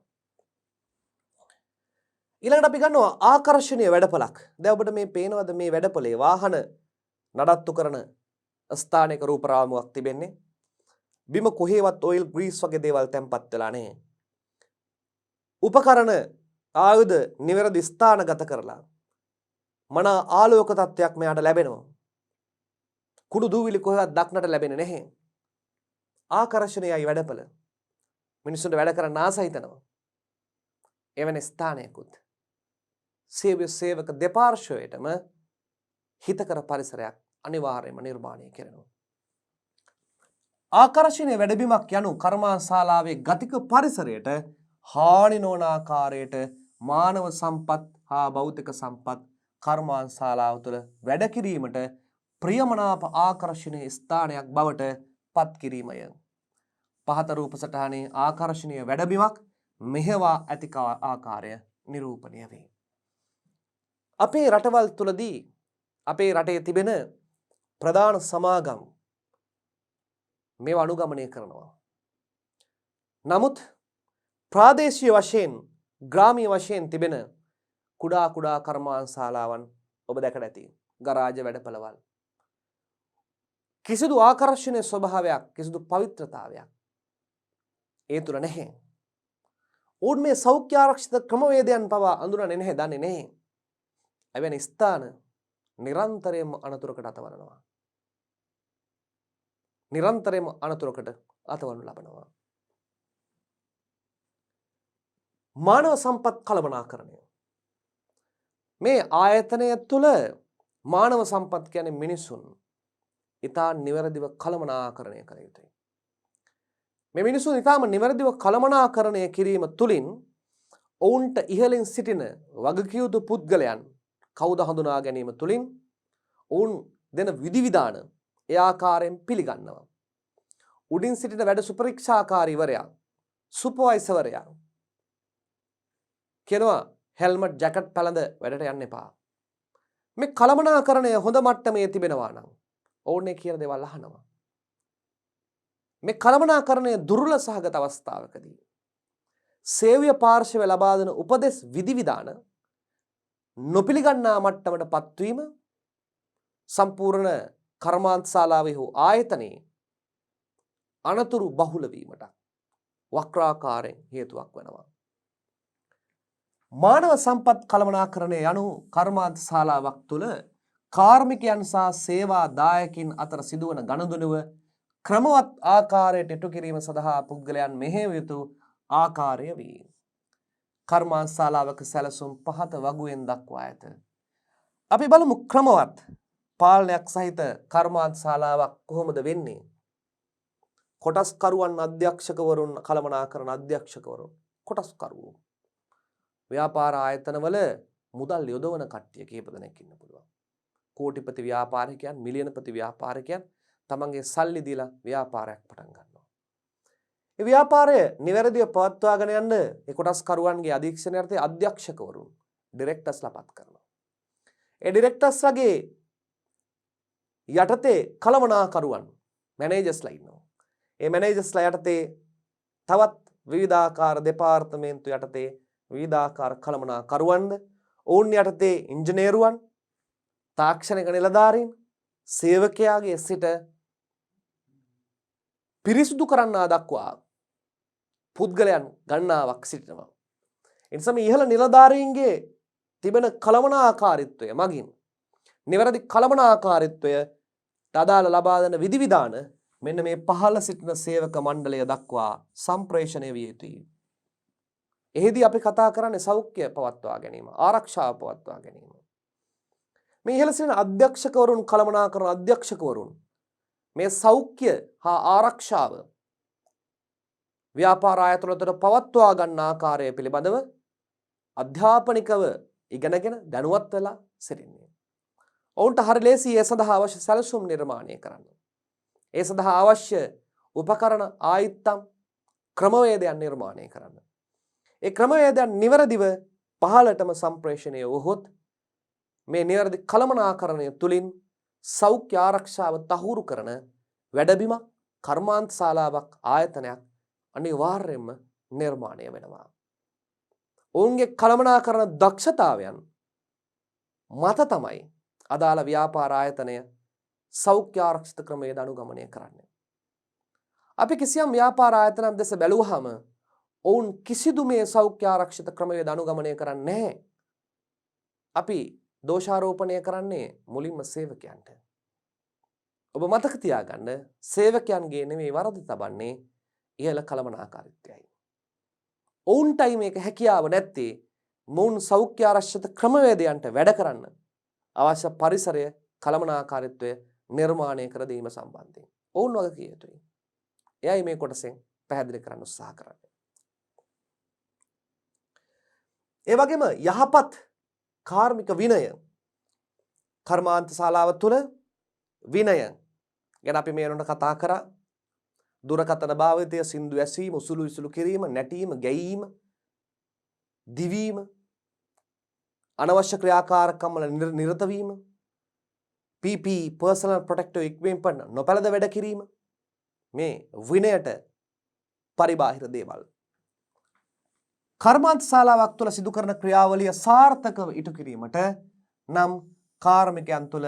ඊළඟට අපි ගන්නවා ආකර්ෂණීය වැඩපලක්. දැන් ඔබට මේ පේනවද මේ වැඩපලේ වාහන නඩත්තු කරන ස්ථානයක රූප රාමුවක් තිබෙන්නේ. බිම කොහේවත් ඔයිල් ග්‍රීස් වගේ දේවල් තැම්පත් වෙලා නැහැ. උපකරණ ආයුධ නිවැරදි ස්ථානගත කරලා මන ආලෝක තත්ත්වයක් මෙයාට ලැබෙනවා. කුඩු දූවිලි කොහෙවත් දක්නට ලැබෙන්නේ නැහැ. ආකර්ෂණීයයි වැඩපල. මිනිස්සුන්ට වැඩ කරන්න ආස හිතනවා. එවැනි ස්ථානයකුත් සේව්‍ය සේවක දෙපාර්ශ්වයටම හිතකර පරිසරයක් අනිවාර්යයෙන්ම නිර්මාණය කරනවා. ආකර්ෂණීය වැඩබිමක් යනු කර්මාන්තශාලාවේ ගතික පරිසරයට හානි නොවන ආකාරයට මානව සම්පත් හා භෞතික සම්පත් කර්මාන්තශාලාව තුළ වැඩ කිරීමට ප්‍රියමනාප ආකර්ෂණීය ස්ථානයක් බවට පත් කිරීමය. පහත රූප සටහනේ ආකර්ෂණීය වැඩබිමක් මෙහෙවා ඇති ආකාරය නිරූපණය වේ. අපේ රටවල් තුලදී අපේ රටේ තිබෙන ප්‍රධාන සමාගම් මේව අනුගමනය කරනවා. නමුත් ප්‍රාදේශීය වශයෙන් ග්‍රාමීය වශයෙන් තිබෙන කුඩා කුඩා කර්මාන්තශාලාවන් ඔබ දැකලා ඇති. ගරාජ වැඩපළවල්. කිසිදු ආකර්ෂණීය ස්වභාවයක්, කිසිදු පවිත්‍රතාවයක් ඒ තුල නැහැ. උන් මේ සෞඛ්‍ය ආරක්ෂිත ක්‍රමවේදයන් පවා අඳුරන්නේ නැහැ, දන්නේ නැහැ. එවැනි ස්ථාන නිරන්තරයෙන්ම අනතුරකට අතවරනවා. නිරන්තරයෙන්ම අනතුරකට අතවනු ලබනවා. මානව සම්පත් කළමනාකරණය. මේ ආයතනය තුළ මානව සම්පත් කියන්නේ මිනිසුන් ඉතා නිවැරදිව කළමනාකරණය කළ යුතුයි. මේ මිනිසුන් ඉතාම නිවැරදිව කළමනාකරණය කිරීම තුළින් ඔවුන්ට ඉහළින් සිටින වගකිව යුතු පුද්ගලයන් කවුද හඳුනා ගැනීම තුළින් ඔවුන් දෙන විධිවිධාන ඒ ආකාරයෙන් පිළිගන්නවා. උඩින් සිටින වැඩ සුපරීක්ෂාකාරීවරයා, සුපර්වයිසර්වරයා කියනවා හෙල්මට් ජැකට් පැළඳ වැඩට යන්න එපා. මේ කළමනාකරණය හොඳ මට්ටමේ තිබෙනවා නම් ඕනේ කියන දේවල් අහනවා. මේ කළමනාකරණය දුර්වල සහගත අවස්ථාවකදී සේව්‍ය පාර්ශවය ලබා දෙන උපදෙස් විධිවිධාන නොපිළිගන්නා මට්ටමට පත්වීම සම්පූර්ණ කර්මාන්තශාලාවේ හෝ ආයතනයේ අනතුරු බහුල වීමට වක්‍රාකාරයෙන් හේතුවක් වෙනවා. මානව සම්පත් කළමනාකරණය යනු කර්මාන්තශාලාවක් තුළ කාර්මිකයන් සහ සේවා දායකින් අතර සිදුවන ගනුදෙනුව ක්‍රමවත් ආකාරයට ඉටු කිරීම සඳහා පුද්ගලයන් මෙහෙය යුතු ආකාරය වේ. කර්මාන්තශාලාවක සැලසුම් පහත වගුවෙන් දක්වා ඇත. අපි බලමු ක්‍රමවත් පාලනයක් සහිත කර්මාන්තශාලාවක් කොහොමද වෙන්නේ? කොටස්කරුවන් අධ්‍යක්ෂකවරුන් කළමනාකරන අධ්‍යක්ෂකවරුන් කොටස්කරුවෝ ව්‍යාපාර ආයතනවල මුදල් යොදවන කට්ටිය කීප දෙනෙක් ඉන්න පුළුවන්. කෝටිපති ව්‍යාපාරිකයන්, මිලියනපති ව්‍යාපාරිකයන් තමන්ගේ සල්ලි දීලා ව්‍යාපාරයක් පටන් ගන්නවා. ඒ ව්‍යාපාරය නිවැරදිව පවත්වාගෙන යන්න ඒ කොටස්කරුවන්ගේ අධීක්ෂණය යටතේ අධ්‍යක්ෂකවරුන් ඩිරෙක්ටර්ස්ලා පත් කරනවා. ඒ ඩිරෙක්ටර්ස්ලාගේ යටතේ කළමනාකරුවන් මැනේජර්ස්ලා ඉන්නවා. ඒ මැනේජර්ස්ලා යටතේ තවත් විවිධාකාර දෙපාර්තමේන්තු යටතේ විවිධාකාර කළමනාකරුවන්ද, ඔවුන් යටතේ ඉංජිනේරුවන්, තාක්ෂණික නිලධාරීන්, සේවකයාගේ සිට පිරිසුදු කරන්නා දක්වා පුද්ගලයන් ගණනාවක් සිටිනවා. ඒ නිසා මේ ඉහළ නිලධාරීන්ගේ තිබෙන කළමනාකාරීත්වය මගින් නිවැරදි කළමනාකාරීත්වයට අදාළ ලබා දෙන විධිවිධාන මෙන්න මේ පහළ සිටින සේවක මණ්ඩලය දක්වා සම්ප්‍රේෂණය විය යුතුයි. එහිදී අපි කතා කරන්නේ සෞඛ්‍ය පවත්වා ගැනීම, ආරක්ෂාව පවත්වා ගැනීම. මේ ඉහළ සිටින අධ්‍යක්ෂකවරුන්, කළමනාකරන අධ්‍යක්ෂකවරුන් මේ සෞඛ්‍ය හා ආරක්ෂාව ව්‍යාපාර ආයතන තුළ පවත්වා ගන්න ආකාරය පිළිබඳව අධ්‍යාපනිකව ඉගෙනගෙන දැනුවත් වෙලා සිටින්නේ. ඔවුන්ට හරි ලේසි ඒ සඳහා අවශ්‍ය සැලසුම් නිර්මාණය කරන්න. ඒ සඳහා අවශ්‍ය උපකරණ, ආයත්තම්, ක්‍රමවේදයන් නිර්මාණය කරන්න. ඒ ක්‍රමවේදයන් නිවැරදිව පහළටම සම්ප්‍රේෂණය වුවහොත් මේ නිවැරදි කළමනාකරණය තුළින් සෞඛ්‍ය ආරක්ෂාව තහවුරු කරන වැඩබිමක්, කර්මාන්ත ශාලාවක්, ආයතනයක් අනිවාර්යයෙන්ම නිර්මාණය වෙනවා. ඔවුන්ගේ කළමනාකරන දක්ෂතාවයන් මත තමයි අදාළ ව්‍යාපාර ආයතනය සෞඛ්‍ය ආරක්ෂිත ක්‍රමවේද අනුගමනය කරන්නේ. අපි කිසියම් ව්‍යාපාර ආයතනයක් දැස බැලුවහම ඔවුන් කිසිදු මේ සෞඛ්‍ය ආරක්ෂිත ක්‍රමවේද අනුගමනය කරන්නේ නැහැ. අපි දෝෂාරෝපණය කරන්නේ මුලින්ම සේවකයන්ට. ඔබ මතක තියාගන්න, සේවකයන්ගේ නෙමෙයි වරද තබන්නේ ඉහළ කළමනාකාරීත්වයයි. ඔවුන්ටයි මේක හැකියාව නැත්තේ මොවුන් සෞඛ්‍ය ආරක්ෂිත ක්‍රමවේදයන්ට වැඩ කරන්න අවශ්‍ය පරිසරය, කළමනාකාරීත්වය නිර්මාණය කර දීම සම්බන්ධයෙන් ඔවුන් වගකිය යුතුයි. එයයි මේ කොටසෙන් පැහැදිලි කරන්න උත්සාහ කරන්නේ. ඒ වගේම යහපත් කාර්මික විනය, කර්මාන්ත ශාලාව තුළ විනය ගැන අපි මේ වෙනකොට කතා කරා. දුරකථන භාවිතය, සින්දු ඇසීම, උසුළු විසුළු කිරීම, නැටීම, ගැයීම, දිවීම, අනවශ්‍ය ක්‍රියාකාරකම් වල නිරත වීම, PP personal protective equipment නොපැළඳ වැඩ කිරීම, මේ විනයට පරිබාහිර දේවල්. කර්මාන්ත ශාලාවක් තුළ සිදු කරන ක්‍රියාවලිය සාර්ථකව ඉටු කිරීමට නම් කාර්මිකයන් තුළ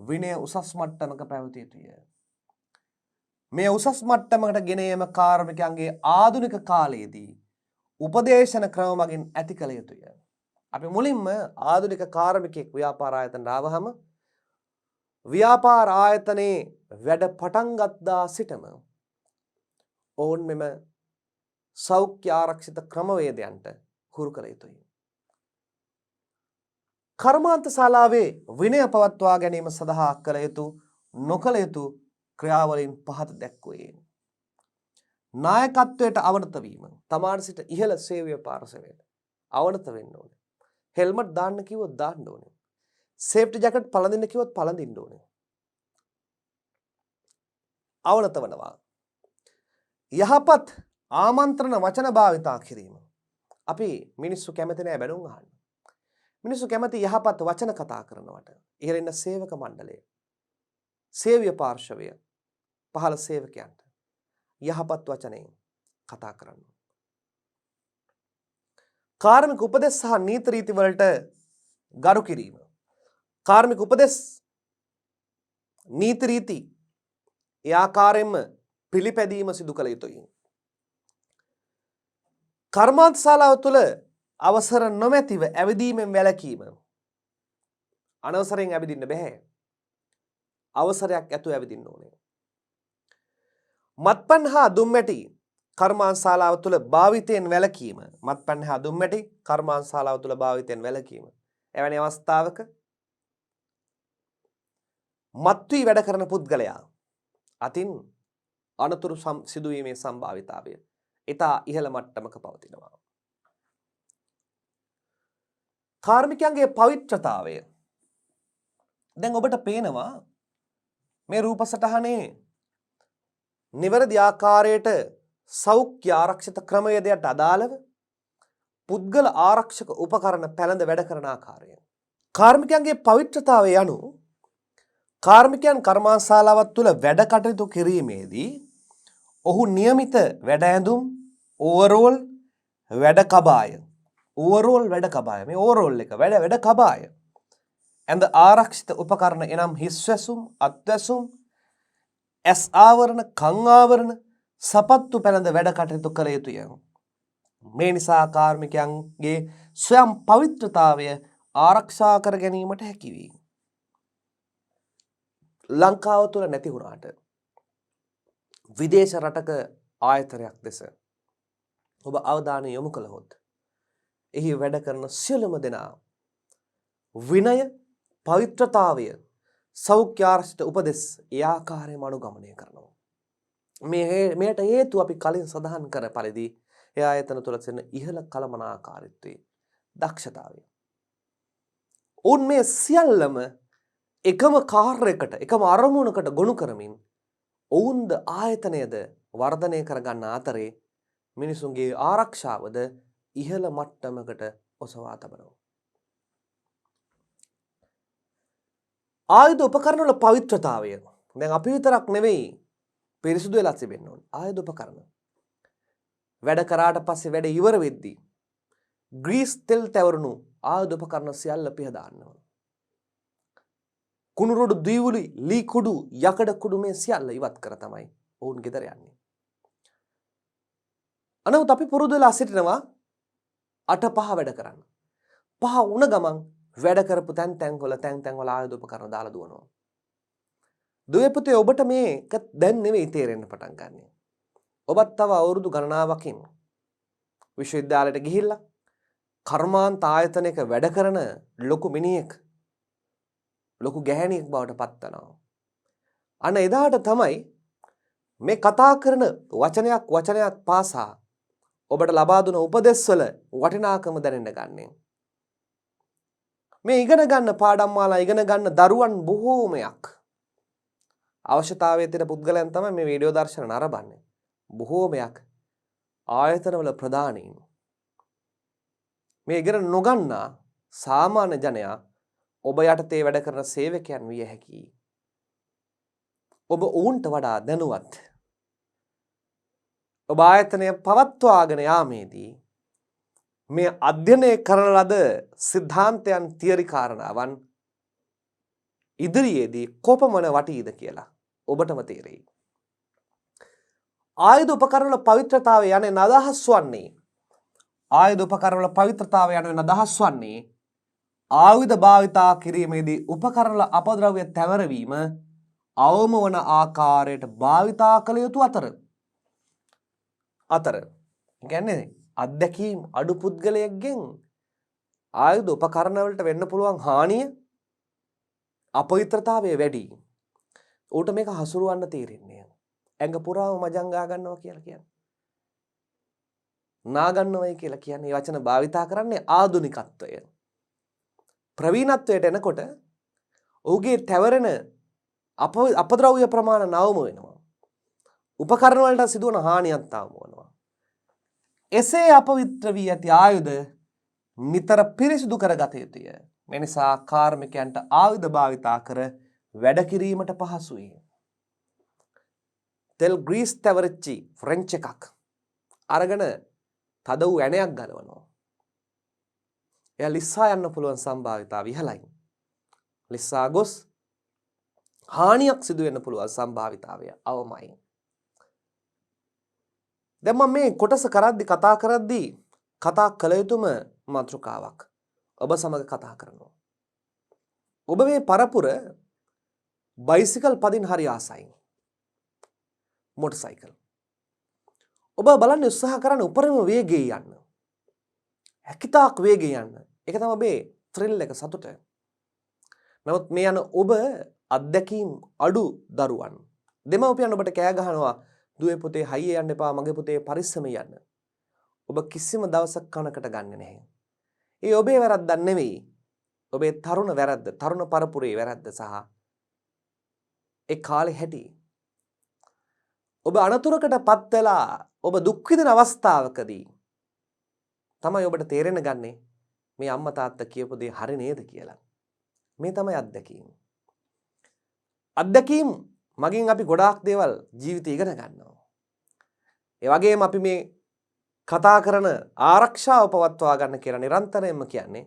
විනය උසස් මට්ටමක පැවතිය යුතුය. මේ උසස් මට්ටමකට ගෙන ඒම කාර්මිකයන්ගේ ආධුනික කාලයේදී උපදේශන ක්‍රම මගින් ඇති කළ යුතුය. අපි මුලින්ම ආධුනික කාර්මිකයෙක් ව්‍යාපාර ආයතනයට ආවහම ව්‍යාපාර ආයතනයේ වැඩ පටන් ගත්තා සිටම ඔවුන් මෙම සෞඛ්‍ය ආරක්ෂිත ක්‍රමවේදයන්ට හුරු කළ යුතුයි. කර්මාන්ත ශාලාවේ විනය පවත්වා ගැනීම සඳහා කළ යුතු නොකළ යුතු ක්‍රියාවලින් පහත දැක්වේ. නායකත්වයට අවනත වීම, තමාට සිට ඉහළ සේවය පාර්ශවයට අවනත වෙන්න ඕනේ. හෙල්මට් දාන්න කිව්වොත් දාන්න ඕනේ. සේෆ්ටි ජැකට් පළඳින්න කිව්වොත් පළඳින්න ඕනේ. අවනත වනවා. යහපත් ආමන්ත්‍රණ වචන භාවිතා කිරීම. අපි මිනිස්සු කැමති නැහැ බැනුම් අහන්න. මිනිස්සු කැමති යහපත් වචන කතා කරනවට. ඉහළ ඉන්න සේවක මණ්ඩලය, සේව්‍ය පාර්ශවය, පහළ සේවකයන්ට යහපත් වචනයෙන් කතා කරන්න. කාර්මික උපදෙස් සහ නීති රීති වලට ගරු කිරීම. කාර්මික උපදෙස්, නීති රීති ඒ ආකාරයෙන්ම පිළිපැදීම සිදු කළ යුතුයි. කර්මාන්ත ශාලාව තුළ අවසර නොමැතිව ඇවිදීමෙන් වැළකීම. අනවසරයෙන් ඇවිදින්න බෑ. අවසරයක් ඇතුව ඇවිදින්න ඕනේ. මත්පැන් හා දුම්මැටි කර්මාන්ත ශාලාව තුළ භාවිතයෙන් වැළකීම. මත්පැන් හා දුම්මැටි කර්මාන්ත ශාලාව තුළ භාවිතයෙන් වැළකීම. එවැනි අවස්ථාවක මත්වී වැඩ කරන පුද්ගලයා අතින් අනතුරු සිදුවීමේ සම්භාවිතාවය ඉතා ඉහළ මට්ටමක පවතිනවා. කාර්මිකයන්ගේ පවිත්‍රතාවය. දැන් ඔබට පේනවා මේ රූප සටහනේ නිවැරදි ආකාරයට සෞඛ්‍ය ආරක්ෂිත ක්‍රමවේදයට අදාළව පුද්ගල ආරක්ෂක උපකරණ පැළඳ වැඩ කරන ආකාරය. කාර්මිකයන්ගේ පවිත්‍රතාවය යනු කාර්මිකයන් කර්මාන්ත ශාලාවක් තුළ වැඩ කටයුතු කිරීමේදී ඔහු නියමිත වැඩ ඇඳුම්, ඕවරෝල් වැඩ කබාය. ඕවරෝල් වැඩ කබාය. මේ ඕවරෝල් එක වැඩ කබාය. ඇඳ ආරක්ෂිත උපකරණ එනම් හිස්වැසුම්, අත්වැසුම්, ඇස් ආවරණ, කන් ආවරණ, සපත්තු පැළඳ වැඩ කටයුතු කළ යුතුය. මේ නිසා කාර්මිකයන්ගේ ස්වයං පවිත්‍රතාවය ආරක්ෂා කර ගැනීමට හැකි වේ. ලංකාව තුළ නැති වුණාට විදේශ රටක ආයතනයක් දෙස ඔබ අවධානය යොමු කළහොත් එහි වැඩ කරන සියලුම දෙනා විනය, පවිත්‍රතාවය, සෞඛ්‍ය ආරක්ෂිත උපදෙස් ඒ ආකාරයෙන්ම අනුගමනය කරනවා. මෙයට හේතුව අපි කලින් සඳහන් කර පරිදි ඒ ආයතන තුළ තියෙන ඉහළ කළමනාකාරීත්වයේ දක්ෂතාවය. උන් මේ සියල්ලම එකම කාර්යයකට, එකම අරමුණකට ගොනු කරමින් ඔවුන්ද ආයතනයද වර්ධනය කරගන්න අතරේ මිනිසුන්ගේ ආරක්ෂාවද ඉහළ මට්ටමකට ඔසවා තබනවා. ආයුධ උපකරණ වල පවිත්‍රතාවය. දැන් අපි විතරක් නෙවෙයි පිරිසුදු වෙලා තිබෙන්න ඕන. ආයුධ උපකරණ. වැඩ කරාට පස්සේ වැඩ ඉවර වෙද්දී ග්‍රීස් තෙල් තැවරුණු ආයුධ උපකරණ සියල්ල පිහදාන්න ඕන. කුණුරොඩු දීවුලි, ලී කුඩු, යකඩ කුඩු මේ සියල්ල ඉවත් කර තමයි ඔවුන් ගෙදර යන්නේ. අනවත අපි පුරුදු වෙලා සිටිනවා 8-5 වැඩ කරන්න. 5 වුණ ගමන් වැඩ කරපු තැන් වල ආයුධ උපකරණ දාලා දුවනවා. දුවේ පුතේ ඔබට මේක දැන් නෙවෙයි තේරෙන්න පටන් ගන්නෙ. ඔබත් තව අවුරුදු ගණනාවකින් විශ්වවිද්‍යාලයට ගිහිල්ලා කර්මාන්ත ආයතනයක වැඩ කරන ලොකු මිනිහෙක්, ලොකු ගැහැණියෙක් බවට පත් වෙනවා. අන්න එදාට තමයි මේ කතා කරන වචනයක් පාසා ඔබට ලබා දුන උපදෙස්වල වටිනාකම දැනෙන්න ගන්නෙ. මේ ඉගෙන ගන්න පාඩම් මාලා ඉගෙන ගන්න දරුවන් බොහෝමයක් අවශ්‍යතාවයේ තියෙන පුද්ගලයන් තමයි මේ වීඩියෝ දර්ශන නරඹන්නේ. බොහෝමයක් ආයතනවල ප්‍රධානීන් මේ ඉගෙන නොගන්නා සාමාන්‍ය ජනයා ඔබ යටතේ වැඩ කරන සේවකයන් විය හැකියි. ඔබ ඔවුන්ට වඩා දැනුවත්. ඔබ ආයතනය පවත්වාගෙන යාමේදී මේ අධ්‍යයනය කරන ලද සිද්ධාන්තයන්, තියරි කාරණාවන් ඉදිරියේදී කොපමණ වටීද කියලා ඔබටම තේරෙයි. ආයුධ උපකරණ වල පවිත්‍රතාවය යන්නේ අදහස් වන්නේ ආයුධ භාවිතා කිරීමේදී උපකරණ වල අපද්‍රව්‍ය තැවරවීම අවම වන ආකාරයට භාවිතා කළ යුතු අතර කියන්නේ අත්දැකීම් අඩු පුද්ගලයෙක්ගෙන් ආයුධ උපකරණ වලට වෙන්න පුළුවන් හානිය, අපවිත්‍රතාවය වැඩි. ඌට මේක හසුරවන්න තීරෙන්නේ. ඇඟ පුරාම මජං ගා ගන්නවා කියලා කියන්නේ. නා ගන්නවයි කියලා කියන්නේ මේ වචන භාවිතා කරන්නේ ආධුනිකත්වය. ප්‍රවීණත්වයට එනකොට ඔහුගේ තැවරෙන අපද්‍රව්‍ය ප්‍රමාණ නවම වෙනවා. උපකරණ වලට සිදුවන හානියක් තාම වෙනවා. එසේ අපවිත්‍ර වී ඇති ආයුධ නිතර පිරිසිදු කරගත යුතුය. මේ නිසා කාර්මිකයන්ට ආයුධ භාවිතා කර වැඩ කිරීමට පහසුයි. තෙල් ග්‍රීස් තැවරිච්චි ෆ්‍රෙන්ච් එකක් අරගෙන තද වූ ඇණයක් ගලවනවා. එයා ලිස්සා යන්න පුළුවන් සම්භාවිතාව ඉහළයි. ලිස්සා ගොස් හානියක් සිදු වෙන්න පුළුවන් සම්භාවිතාවය අවමයි. දැන් මම මේ කොටස කතා කරද්දී කතා කළ යුතුම මාතෘකාවක් ඔබ සමග කතා කරනවා. ඔබ මේ පරපුර බයිසිකල් පදින් හරි ආසයි. Motor cycle. ඔබ බලන්න උත්සාහ කරන්න උපරිම වේගයේ යන්න. හැකිතාක් වේගයේ යන්න. ඒක තමයි ඔබේ ත්‍රිල් එක, සතුට. නමුත් මේ යන ඔබ අත්දැකීම් අඩු දරුවන්. දෙමව්පියන් ඔබට කෑ ගහනවා දුවේ පුතේ හයිය යන්න එපා, මගේ පුතේ පරිස්සමෙන් යන්න. ඔබ කිසිම දවසක් කනකට ගන්නෙ නැහැ. ඒ ඔබේ වැරද්දක් නෙවෙයි. ඔබේ තරුණ වැරද්ද, තරුණ පරපුරේ වැරද්ද සහ ඒ කාලේ හැටි. ඔබ අනතුරකට පත් වෙලා ඔබ දුක් විඳින අවස්ථාවකදී තමයි ඔබට තේරෙන්න ගන්නේ මේ අම්මා තාත්තා කියපු දේ හරි නේද කියලා. මේ තමයි අත්දැකීම. අත්දැකීම් මගින් අපි ගොඩාක් දේවල් ජීවිතේ ඉගෙන ගන්නවා. ඒ වගේම අපි මේ කතා කරන ආරක්ෂාව පවත්වා ගන්න කියලා නිරන්තරයෙන්ම කියන්නේ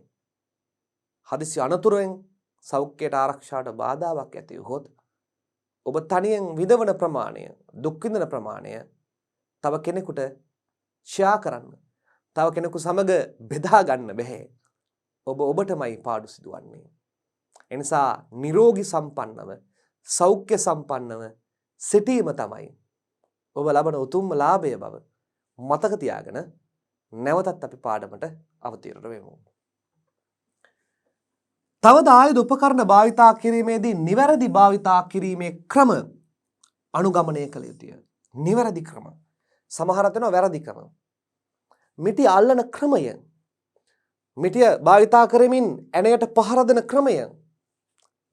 හදිසි අනතුරුවෙන් සෞඛ්‍යයට ආරක්ෂාවට බාධාවක් ඇති වුවහොත් ඔබ තනියෙන් විඳවන ප්‍රමාණය දුක් විඳින ප්‍රමාණය තව කෙනෙකුට ෂෙයා කරන්න තව කෙනෙකු සමග බෙදා ගන්න බැහැ ඔබටමයි පාඩු සිදුවන්නේ එනිසා නිරෝගී සම්පන්නව සෞඛ්‍ය සම්පන්නව සිටීම තමයි ඔබ ලබන උතුම්ම ලාභය බව මතක තියාගෙන නැවතත් අපි පාඩමට අවතීර්ණ වෙමු. තවද ආයුධ උපකරණ භාවිතා කිරීමේදී නිවැරදි භාවිතා කිරීමේ ක්‍රම අනුගමනය කළ යුතුය. නිවැරදි ක්‍රම. සමහර තැන වැරදි ක්‍රම. මිටි අල්ලන ක්‍රමය. මිටිය භාවිතා කරමින් ඇණයට පහර දෙන ක්‍රමය.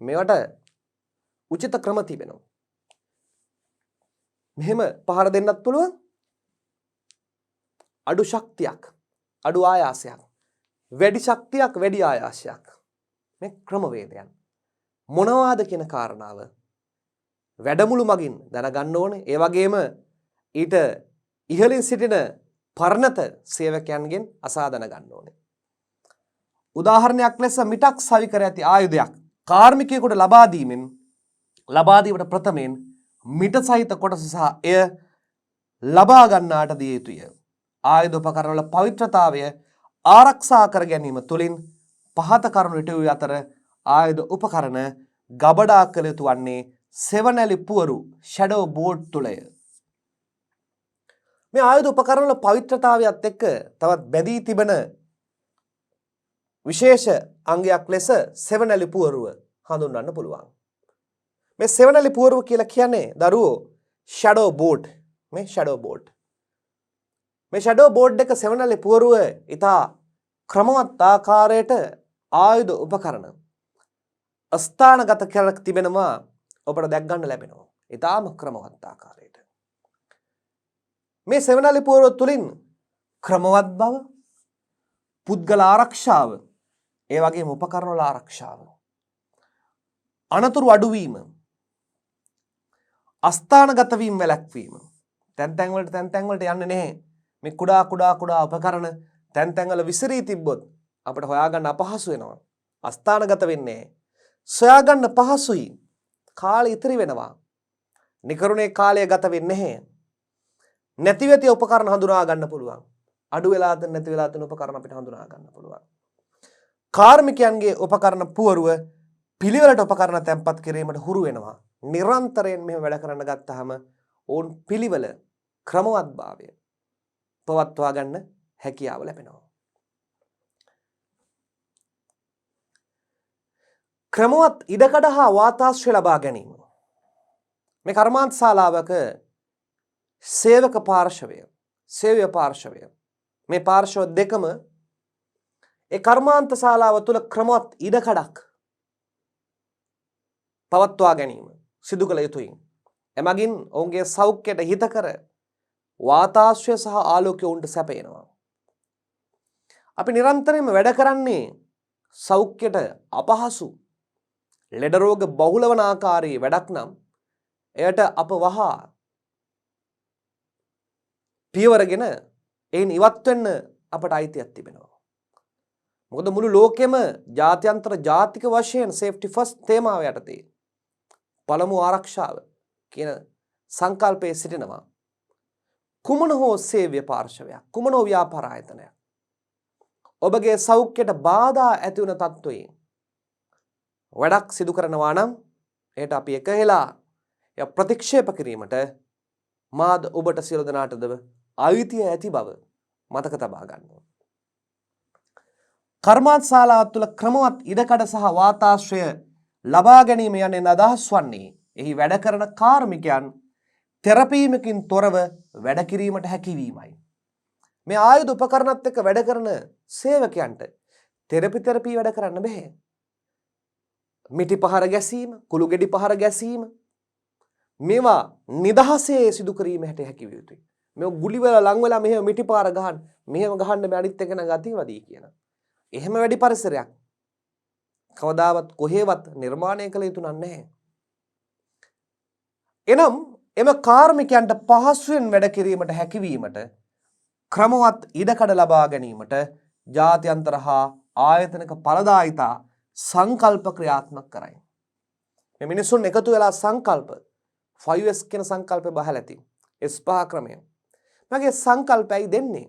මේවට උචිත ක්‍රම තිබෙනවා. මෙහෙම පහර දෙන්නත් පුළුවන්. අඩු ශක්තියක්, අඩු ආයාසයක්, වැඩි ශක්තියක්, වැඩි ආයාසයක්. මේ ක්‍රමවේදයන්. මොනවාද කියන කාරණාව වැඩමුළු මගින් දැනගන්න ඕනේ. ඒ වගේම ඊට ඉහළින් සිටින පරණත සේවකයන්ගෙන් අසා දැනගන්න ඕනේ. උදාහරණයක් ලෙස මිටක් සවි කර ඇති ආයුධයක් කාර්මිකයෙකුට ලබා දීමට ප්‍රථමයෙන් මිට සහිත කොටස සහ එය ලබා ගන්නාට දිය යුතුය. ආයුධ උපකරණ වල පවිත්‍රතාවය ආරක්ෂා කර ගැනීම තුළින් පහත කරුණු ඉටු වූ අතර ආයුධ උපකරණ ගබඩා කළ යුතු වන්නේ සෙවණැලි පුවරු ෂැඩෝ බෝඩ් තුලය. මේ ආයුධ උපකරණ වල පවිත්‍රතාවයත් එක්ක තවත් බැඳී තිබෙන විශේෂ අංගයක් ලෙස සෙවණැලි පුවරුව හඳුන්වන්න පුළුවන්. මේ සෙවණැලි පුවරුව කියලා කියන්නේ දරුවෝ ෂැඩෝ බෝඩ්. මේ ෂැඩෝ බෝඩ්. මේ ෂැඩෝ බෝඩ් එක සෙවණැලි පුවරුව ඉතා ක්‍රමවත් ආකාරයට ආයුධ උපකරණ ස්ථානගත කර තිබෙනවා ඔබට දැක් ගන්න ලැබෙනවා. ඉතාම ක්‍රමවත් ආකාරයට. මේ සෙවණැලි පුවරුව තුලින් ක්‍රමවත් බව, පුද්ගල ආරක්ෂාව, ඒ වගේම උපකරණ වල ආරක්ෂාව, අනතුරු අඩුවීම, අස්ථානගත වීම වැළැක්වීම. තැන් තැන් වලට යන්නේ නැහැ. මේ කුඩා උපකරණ තැන් වල විසිරී තිබ්බොත් අපිට හොයාගන්න අපහසු වෙනවා. අස්ථානගත වෙන්නේ නැහැ. සොයාගන්න පහසුයි. කාලය ඉතිරි වෙනවා. නිකරුණේ කාලය ගත වෙන්නේ නැහැ. නැති වෙති උපකරණ හඳුනා ගන්න පුළුවන්. අඩු වෙලාද නැති වෙලාද උපකරණ අපිට හඳුනා ගන්න පුළුවන්. කාර්මිකයන්ගේ උපකරණ පුවරුව පිළිවෙලට උපකරණ තැන්පත් කිරීමට හුරු වෙනවා. නිරන්තරයෙන් මෙහෙම වැඩ කරන්න ගත්තාම ඕන් පිළිවෙල ක්‍රමවත්භාවය පවත්වා ගන්න හැකියාව ලැබෙනවා. ක්‍රමවත් ඉඩකඩ හා වාතාශ්‍රය ලබා ගැනීම. මේ කර්මාන්ත ශාලාවක සේවක පාර්ශවය, සේව්‍ය පාර්ශවය, මේ පාර්ශව දෙකම ඒ කර්මාන්ත ශාලාව තුළ ක්‍රමවත් ඉඩකඩක් පවත්වා ගැනීම සිදු කළ යුතුයි. එමගින් ඔවුන්ගේ සෞඛ්‍යයට හිතකර වාතාශ්‍රය සහ ආලෝකය උන්ට සැපයනවා. අපි නිරන්තරයෙන්ම වැඩ කරන්නේ සෞඛ්‍යයට අපහසු ලෙඩ රෝග බහුල වන ආකාරයේ වැඩක් නම් එයට අප වහා පියවරගෙන එයින් ඉවත් වෙන්න අපට අයිතියක් තිබෙනවා. මොකද මුළු ලෝකෙම ජාත්‍යන්තර ජාතික වශයෙන් සේෆ්ටි ෆස්ට් තේමාව යටතේ පළමු ආරක්ෂාව කියන සංකල්පයේ සිටිනවා. කුමන හෝ සේව්‍ය පාර්ශවයක්, කුමන හෝ ව්‍යාපාර ආයතනයක් ඔබගේ සෞඛ්‍යයට බාධා ඇති වන තත්ත්වයෙන් වැඩක් සිදු කරනවා නම් එයට අපි එකහෙලා ප්‍රතික්ෂේප කිරීමට මාද ඔබට සියලු දෙනාටද අයිතිය ඇති බව මතක තබා ගන්න. කර්මාන්ත ශාලාව තුළ ක්‍රමවත් ඉඩකඩ සහ වාතාශ්‍රය ලබා ගැනීම යන්නේ අදහස් වන්නේ එහි වැඩ කරන කාර්මිකයන් තෙරපීමකින් තොරව වැඩ කිරීමට හැකියවීමයි. මේ ආයුධ උපකරණත් එක්ක වැඩ කරන සේවකයන්ට තෙරපි වැඩ කරන්න බෑ. මිටි පහර ගැසීම, කුළු ගෙඩි පහර ගැසීම මේවා නිදහසේ සිදු කිරීම හැකිය යුතුයි. මේ ගුලි වල ලං වෙලා මෙහෙම මිටි පාර ගහන්න, මෙහෙම ගහන්න මේ අනිත් එක නම් ගතිවදී කියන. එහෙම වැඩි පරිසරයක් කවදාවත් කොහෙවත් නිර්මාණය කළ යුතු නැහැ. එනම් එම කාර්මිකයන්ට පහසුවෙන් වැඩ කිරීමට හැකියවීමට ක්‍රමවත් ඉඩකඩ ලබා ගැනීමට ජාත්‍යන්තර හා ආයතනික ඵලදායිතා සංකල්ප ක්‍රියාත්මක කරයි. මේ මිනිසුන් එකතු වෙලා සංකල්ප 5S කියන සංකල්පය බහලා ඇති. S5 ක්‍රමය. මගේ සංකල්පයයි දෙන්නේ.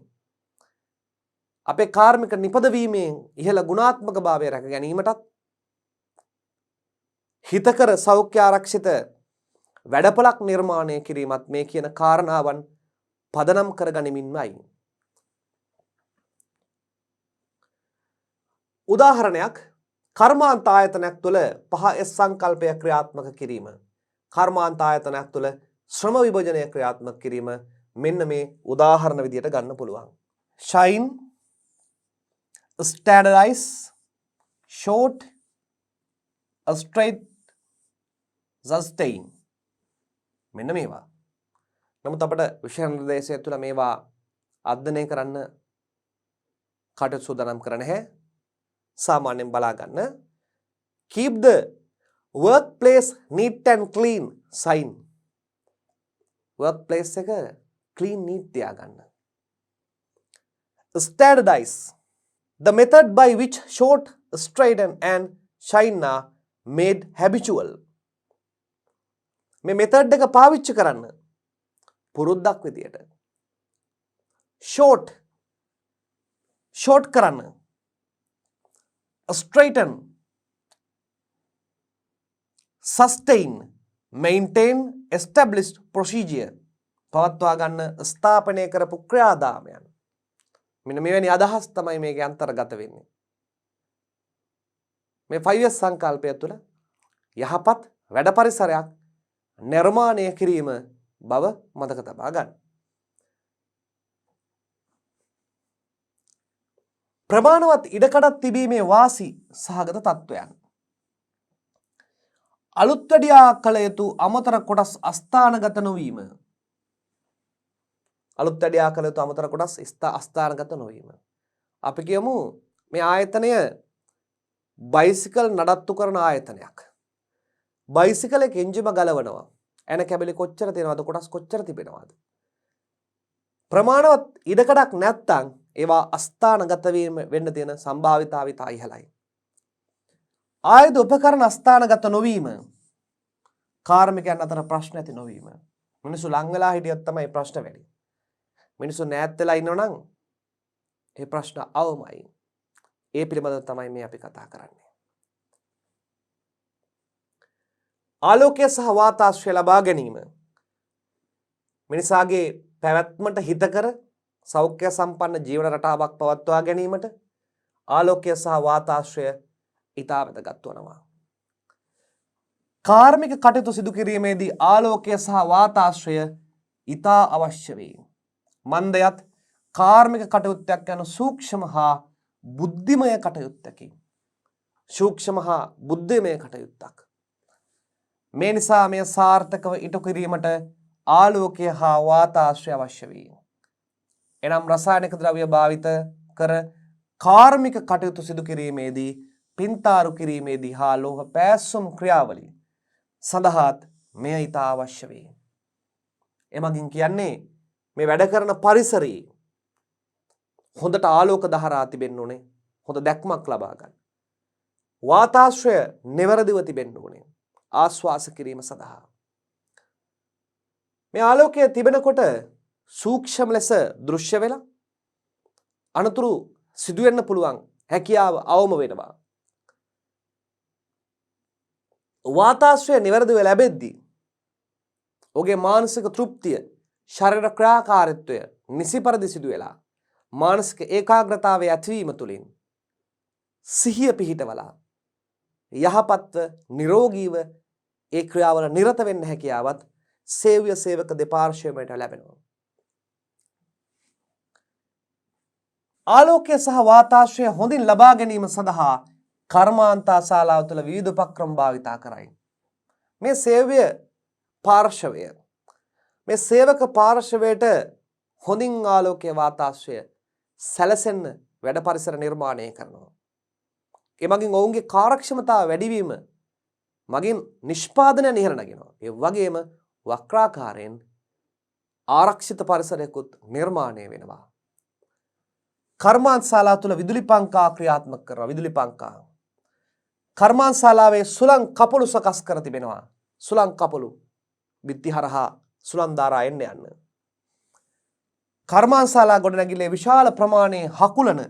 අපේ කාර්මික නිපදවීමෙන් ඉහළ ගුණාත්මක භාවය රැක ගැනීමටත් හිතකර සෞඛ්‍ය ආරක්ෂිත වැඩපළක් නිර්මාණය කිරීමත් මේ කියන කාරණාවන් පදනම් කර ගනිමින්මයි. උදාහරණයක් කර්මාන්ත ආයතනයක් තුළ 5S සංකල්පය ක්‍රියාත්මක කිරීම. කර්මාන්ත ආයතනයක් තුළ ශ්‍රම විභජනය ක්‍රියාත්මක කිරීම මෙන්න මේ උදාහරණ විදියට ගන්න පුළුවන්. shine, standardize, short, straight, sustain. මෙන්න මේවා. නමුත් අපිට විෂය නිර්දේශය තුළ මේවා අධ්‍යයනය කරන්න කටයුතු සූදානම් කරන්න නැහැ. සාමාන්‍යයෙන් බලා ගන්න. keep the workplace neat and clean sign. workplace එක clean neat තියාගන්න. standardize the method by which short, straighten and shine are made habitual. මේ method එක පාවිච්චි කරන්න පුරුද්දක් විදියට. short කරන්න. straighten, sustain, maintain established procedure. පවත්වා ගන්න ස්ථාපනය කරපු ක්‍රියාදාමයන්. මෙන්න මෙවැනි අදහස් තමයි මේකේ අන්තර්ගත වෙන්නේ. මේ 5S සංකල්පය තුළ යහපත් වැඩ පරිසරයක් නිර්මාණය කිරීම බව මතක තබා ගන්න. ප්‍රමාණවත් ඉඩකඩක් තිබීමේ වාසි සහගත තත්වයන්. අලුත් වැඩියා කළ යුතු අමතර කොටස් අස්ථානගත නොවීම. අලුත් වැඩියා කළ යුතු අමතර කොටස් අස්ථානගත නොවීම. අපි කියමු මේ ආයතනය බයිසිකල් නඩත්තු කරන ආයතනයක්. බයිසිකලයක එන්ජිම ගලවනවා. එන කැබලි කොච්චර තියෙනවද, කොටස් කොච්චර තිබෙනවද? ප්‍රමාණවත් ඉඩකඩක් නැත්තම් ඒවා අස්ථානගත වෙන්න තියෙන සම්භාවිතාවය තා ඉහළයි. ආයුධ උපකරණ අස්ථානගත නොවීම, කාර්මිකයන් අතර ප්‍රශ්න ඇති නොවීම. මිනිස්සු ලං වෙලා හිටියොත් තමයි ප්‍රශ්න වැඩි. මිනිස්සු නෑත් වෙලා ඉන්නවනම් ඒ ප්‍රශ්න අවමයි. ඒ පිළිබඳව තමයි මේ අපි කතා කරන්නේ. ආලෝකය සහ වාතාශ්‍රය ලබා ගැනීම. මිනිසාගේ පැවැත්මට හිතකර සෞඛ්‍ය සම්පන්න ජීවන රටාවක් පවත්වා ගැනීමට ආලෝකය සහ වාතාශ්‍රය ඉතා වැදගත් වනවා. කාර්මික කටයුතු සිදු කිරීමේදී ආලෝකය සහ වාතාශ්‍රය ඉතා අවශ්‍ය වේ. මන්දයත් කාර්මික කටයුත්තක් යන සූක්ෂම හා බුද්ධිමය කටයුත්තකි. සූක්ෂම හා බුද්ධිමය කටයුත්තක්. මේ නිසා මෙය සාර්ථකව ඉටු කිරීමට ආලෝකය හා වාතාශ්‍රය අවශ්‍ය වේ. එනම් රසායනික ද්‍රව්‍ය භාවිත කර කාර්මික කටයුතු සිදු කිරීමේදී, පින්තාරු කිරීමේදී හා ලෝහ පෑස්සුම් ක්‍රියාවලිය සඳහාත් මෙය ඉතා අවශ්‍ය වේ. එමගින් කියන්නේ මේ වැඩ කරන පරිසරයේ හොඳට ආලෝක දහරා තිබෙන්න ඕනේ. හොඳ දැක්මක් ලබා ගන්න. වාතාශ්‍රය නිවැරදිව තිබෙන්න ඕනේ ආශ්වාස කිරීම සඳහා. මේ ආලෝකය තිබෙනකොට සූක්ෂම ලෙස දෘශ්‍ය වෙලා අනතුරු සිදුවෙන්න පුළුවන් හැකියාව අවම වෙනවා. වාතාශ්‍රය නිවැරදිව ලැබෙද්දී ඔහුගේ මානසික තෘප්තිය, ශරීර ක්‍රියාකාරීත්වය නිසි පරිදි සිදු වෙලා මානසික ඒකාග්‍රතාවය ඇතිවීම තුළින් සිහිය පිහිටවලා යහපත්ව නිරෝගීව ඒ ක්‍රියාවල නිරත වෙන්න හැකියාවත් සේව්‍ය සේවක දෙපාර්ශ්වයට ලැබෙනවා. ආලෝකය සහ වාතාශ්‍රය හොඳින් ලබා ගැනීම සඳහා කර්මාන්තා ශාලාව තුළ විවිධ උපක්‍රම භාවිතා කරයි. මේ සේව්‍ය පාර්ශවය, මේ සේවක පාර්ශවයට හොඳින් ආලෝකය වාතාශ්‍රය සැලසෙන්න වැඩ පරිසර නිර්මාණය කරනවා. එමගින් ඔවුන්ගේ කාර්යක්ෂමතාව වැඩිවීම මගින් නිෂ්පාදනය ඉහළ නගිනවා. ඒ වගේම වක්‍රාකාරයෙන් ආරක්ෂිත පරිසරයකුත් නිර්මාණය වෙනවා. කර්මාන්තශාලාව තුළ විදුලි පංකා ක්‍රියාත්මක කරනවා. විදුලි පංකා. කර්මාන්තශාලාවේ සුළං කපළු සකස් කර තිබෙනවා. සුළං කපළු බිත්ති හරහා සුළං ධාරා එන්න යන්න. කර්මාන්තශාලා ගොඩනැගිල්ලේ විශාල ප්‍රමාණයේ හකුලන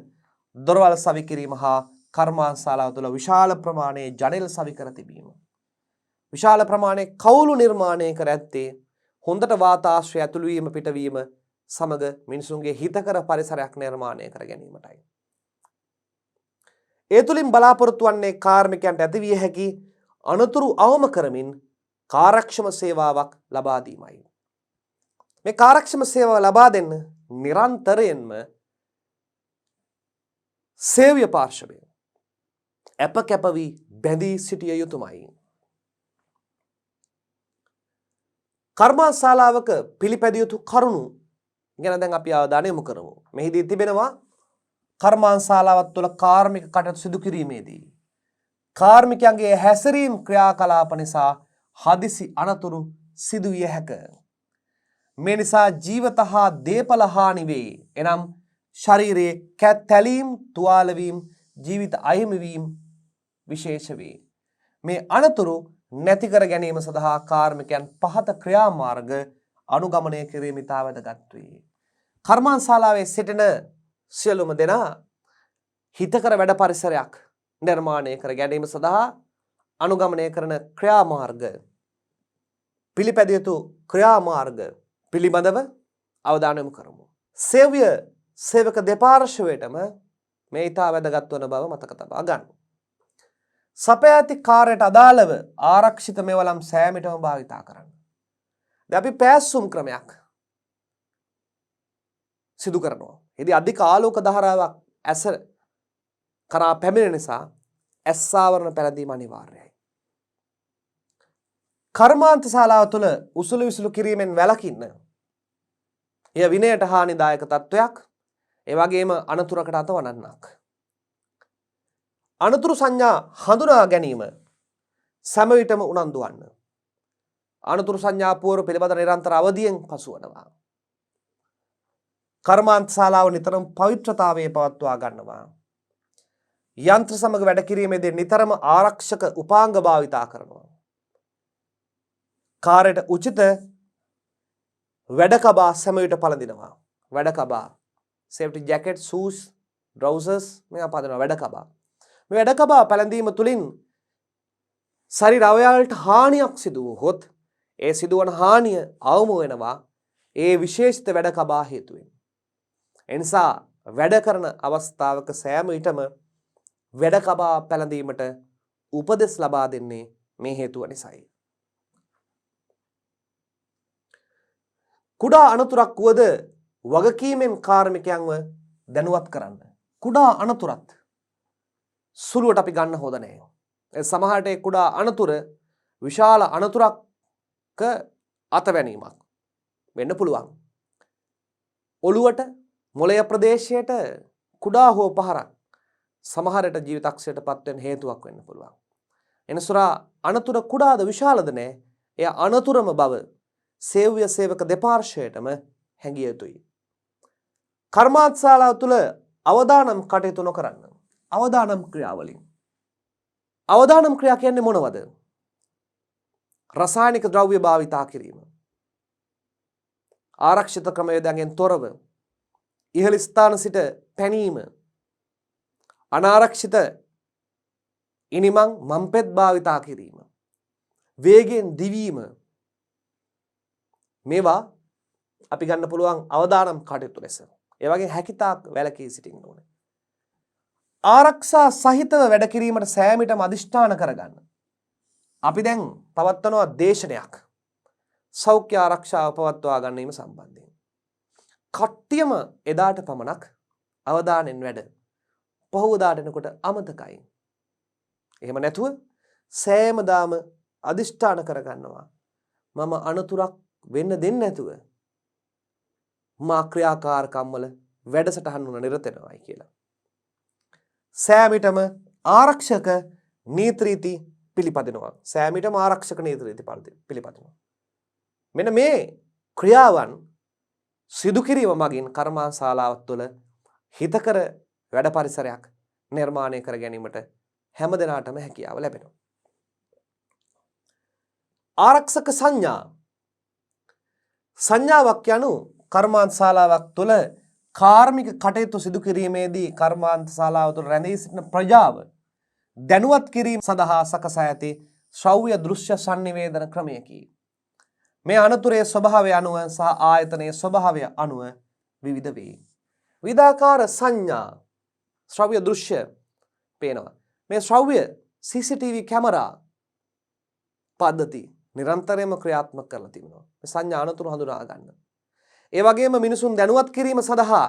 දොරවල් සවි කිරීම හා කර්මාන්තශාලාව තුළ විශාල ප්‍රමාණයේ ජනෙල් සවි කර තිබීම. විශාල ප්‍රමාණයේ කවුළු නිර්මාණය කර ඇත්තේ හොඳට වාතාශ්‍රය ඇතුළු වීම පිටවීම සමග මිනිසුන්ගේ හිතකර පරිසරයක් නිර්මාණය කර ගැනීමටයි. ඒ තුලින් බලාපොරොත්තු වන්නේ කාර්මිකයන්ට ඇතිවිය හැකි අනතුරු අවම කරමින් කාර්යක්ෂම සේවාවක් ලබා දීමයි. මේ කාර්යක්ෂම සේවාව ලබා දෙන්න නිරන්තරයෙන්ම සේව්‍ය පාර්ශවය අප කැප වී බැඳී සිටිය යුතුමයි. කර්මාන්තශාලාවක පිළිපැදිය යුතු කරුණු ගැන දැන් අපි අවධානය යොමු කරමු. මෙහිදී තිබෙනවා කර්මාන්තශාලාවත් තුළ කාර්මික කටයුතු සිදු කිරීමේදී කාර්මිකයන්ගේ හැසිරීම් ක්‍රියාකලාප නිසා හදිසි අනතුරු සිදු විය හැක. මේ නිසා ජීවිත හා දේපල හානි වේ. එනම් ශරීරයේ කැතැලීම්, තුවාල වීම, ජීවිත අහිමි වීම විශේෂ වේ. මේ අනතුරු නැති කර ගැනීම සඳහා කාර්මිකයන් පහත ක්‍රියාමාර්ග අනුගමනය කිරීම ඉතා වැදගත් වේ. කර්මාන්තශාලාවේ සිටින සියලුම දෙනා හිතකර වැඩ පරිසරයක් නිර්මාණය කර ගැනීම සඳහා අනුගමනය කරන ක්‍රියාමාර්ග පිළිපැදිය යුතු ක්‍රියාමාර්ග පිළිබඳව අවධානය යොමු කරමු. සේව්‍ය සේවක දෙපාර්ශ්වයටම මේ ඉතා වැදගත් වන බව මතක තබා ගන්න. සපයාති කාර්යයට අදාළව ආරක්ෂිත මෙවලම් සෑමටම භාවිතා කරන්න. දැන් අපි පෑස්සුම් ක්‍රමයක් සිදු කරනවා. එදී අධික ආලෝක ධාරාවක් ඇස කරා පැමිණෙන නිසා ඇස් ආවරණ පැළඳීම අනිවාර්යයි. කර්මාන්තශාලාව තුළ උසුළු විසුළු කිරීමෙන් වැළකින්න. එය විනයට හානිදායක තත්වයක්. ඒ වගේම අනතුරකට අතවනන්නක්. අනතුරු සංඥා හඳුනා ගැනීම සෑම විටම උනන්දු වන්න. අනතුරු සංඥා පුවරු පිළිබඳ නිරන්තර අවධියෙන් පසුවනවා. කර්මාන්තශාලාව නිතරම පවිත්‍රතාවයේ පවත්වා ගන්නවා. යන්ත්‍ර සමග වැඩ කිරීමේදී නිතරම ආරක්ෂක උපාංග භාවිතා කරනවා. කාර්යයට උචිත වැඩකබා සෑම විට පළඳිනවා. වැඩකබා safety jacket, shoes, trousers මේවා පදනවා වැඩකබා. මේ වැඩකබා පැළඳීම තුළින් ශරීර අවයවවලට හානියක් සිදු වුවහොත් ඒ සිදුවන හානිය අවම වෙනවා ඒ විශේෂිත වැඩකබා හේතුවෙන්. එනිසා වැඩ කරන අවස්ථාවක සෑම විටම වැඩකබා පැළඳීමට උපදෙස් ලබා දෙන්නේ මේ හේතුව නිසායි. කුඩා අනතුරක් වුවද වගකීමෙන් කාර්මිකයන්ව දැනුවත් කරන්න. කුඩා අනතුරත් සුළුවට අපි ගන්න හොඳ නැහැ. සමහරට ඒ කුඩා අනතුර විශාල අනතුරක අතවැනීමක් වෙන්න පුළුවන්. ඔළුවට, මොළය ප්‍රදේශයට කුඩා හෝ පහරක් සමහරට ජීවිතක්ෂයට පත්වෙන හේතුවක් වෙන්න පුළුවන්. එනිසා අනතුර කුඩාද විශාලද නැහැ. එය අනතුරම බව සේව්‍ය සේවක දෙපාර්ශ්වයටම හැඟිය යුතුයි. කර්මාන්තශාලාව තුළ අවදානම් කටයුතු නොකරන්න. අවදානම් ක්‍රියාවලින්. අවදානම් ක්‍රියා කියන්නේ මොනවද? රසායනික ද්‍රව්‍ය භාවිතා කිරීම. ආරක්ෂිත ක්‍රමවේදයන්ගෙන් තොරව ඉහළ ස්ථාන සිට පැනීම. අනාරක්ෂිත ඉනිමන් මම්පෙත් භාවිතා කිරීම. වේගෙන් දිවීම. මේවා අපි ගන්න පුළුවන් අවදානම් කටයුතු ලෙස. ඒ වගේ හැකිතාක් වැළකී සිටින්න ඕනේ. ආරක්ෂා සහිතව වැඩ කිරීමට සෑමිටම අදිෂ්ඨාන කරගන්න. අපි දැන් පවත්වනවා දේශනයක්. සෞඛ්‍ය ආරක්ෂාව පවත්වා ගැනීම සම්බන්ධයෙන්. කට්ටියම එදාට පමණක් අවධානයෙන් වැඩ. පහුවදාට එනකොට අමතකයි. එහෙම නැතුව සෑමදාම අදිෂ්ඨාන කරගන්නවා. මම අනතුරක් වෙන්න දෙන්නේ නැතුව මා ක්‍රියාකාරකම් වල වැඩසටහන් වල නිරත වෙනවායි කියලා. සෑමිටම ආරක්ෂක නීති රීති පිළිපදිනවා. සෑමිටම ආරක්ෂක නීති රීති පිළිපදිනවා. මෙන්න මේ ක්‍රියාවන් සිදු කිරීම මගින් කර්මාන්තශාලාව තුළ හිතකර වැඩ පරිසරයක් නිර්මාණය කර ගැනීමට හැම දිනාටම හැකියාව ලැබෙනවා. ආරක්ෂක සංඥා සංඥාවක් යනු කර්මාන්තශාලාවක් තුළ කාර්මික කටයුතු සිදු කිරීමේදී කර්මාන්තශාලාව තුළ රැඳී සිටින ප්‍රජාව දැනුවත් කිරීම සඳහා සකසා ඇති ශ්‍රව්‍ය දෘශ්‍ය sannivedana ක්‍රමයකි. මේ අනතුරේ ස්වභාවය අනුව සහ ආයතනයේ ස්වභාවය අනුව විවිධ වේ. විවිධාකාර සංඥා ශ්‍රව්‍ය දෘශ්‍ය පේනවා. මේ ශ්‍රව්‍ය CCTV කැමරා පද්ධති නිරන්තරයෙන්ම ක්‍රියාත්මක කරලා තිබෙනවා. මේ සංඥා අනතුරු හඳුනා ගන්න. ඒ වගේම මිනිසුන් දැනුවත් කිරීම සඳහා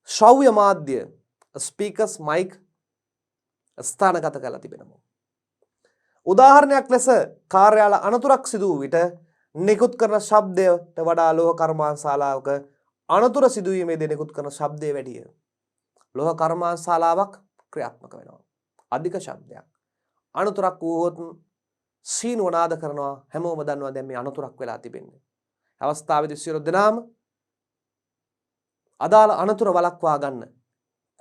ශ්‍රව්‍ය මාධ්‍ය ස්පීකර්ස් මයික් ස්ථානගත කරලා තිබෙනවා. උදාහරණයක් ලෙස කාර්යාල අනතුරක් සිදු වූ විට නිකුත් කරන ශබ්දයට වඩා ලෝහ කර්මාන්තශාලාවක අනතුර සිදුවීමේදී නිකුත් කරන ශබ්දය වැඩිය. ලෝහ කර්මාන්තශාලාවක් ක්‍රියාත්මක වෙනවා. අධික ශබ්දයක්. අනතුරක් වුවොත් සීනුව නාද කරනවා. හැමෝම දන්නවා දැන් මේ අනතුරක් වෙලා තිබෙන්නේ. අවස්ථාවේදී සියලු දෙනාම අදාළ අනතුර වළක්වා ගන්න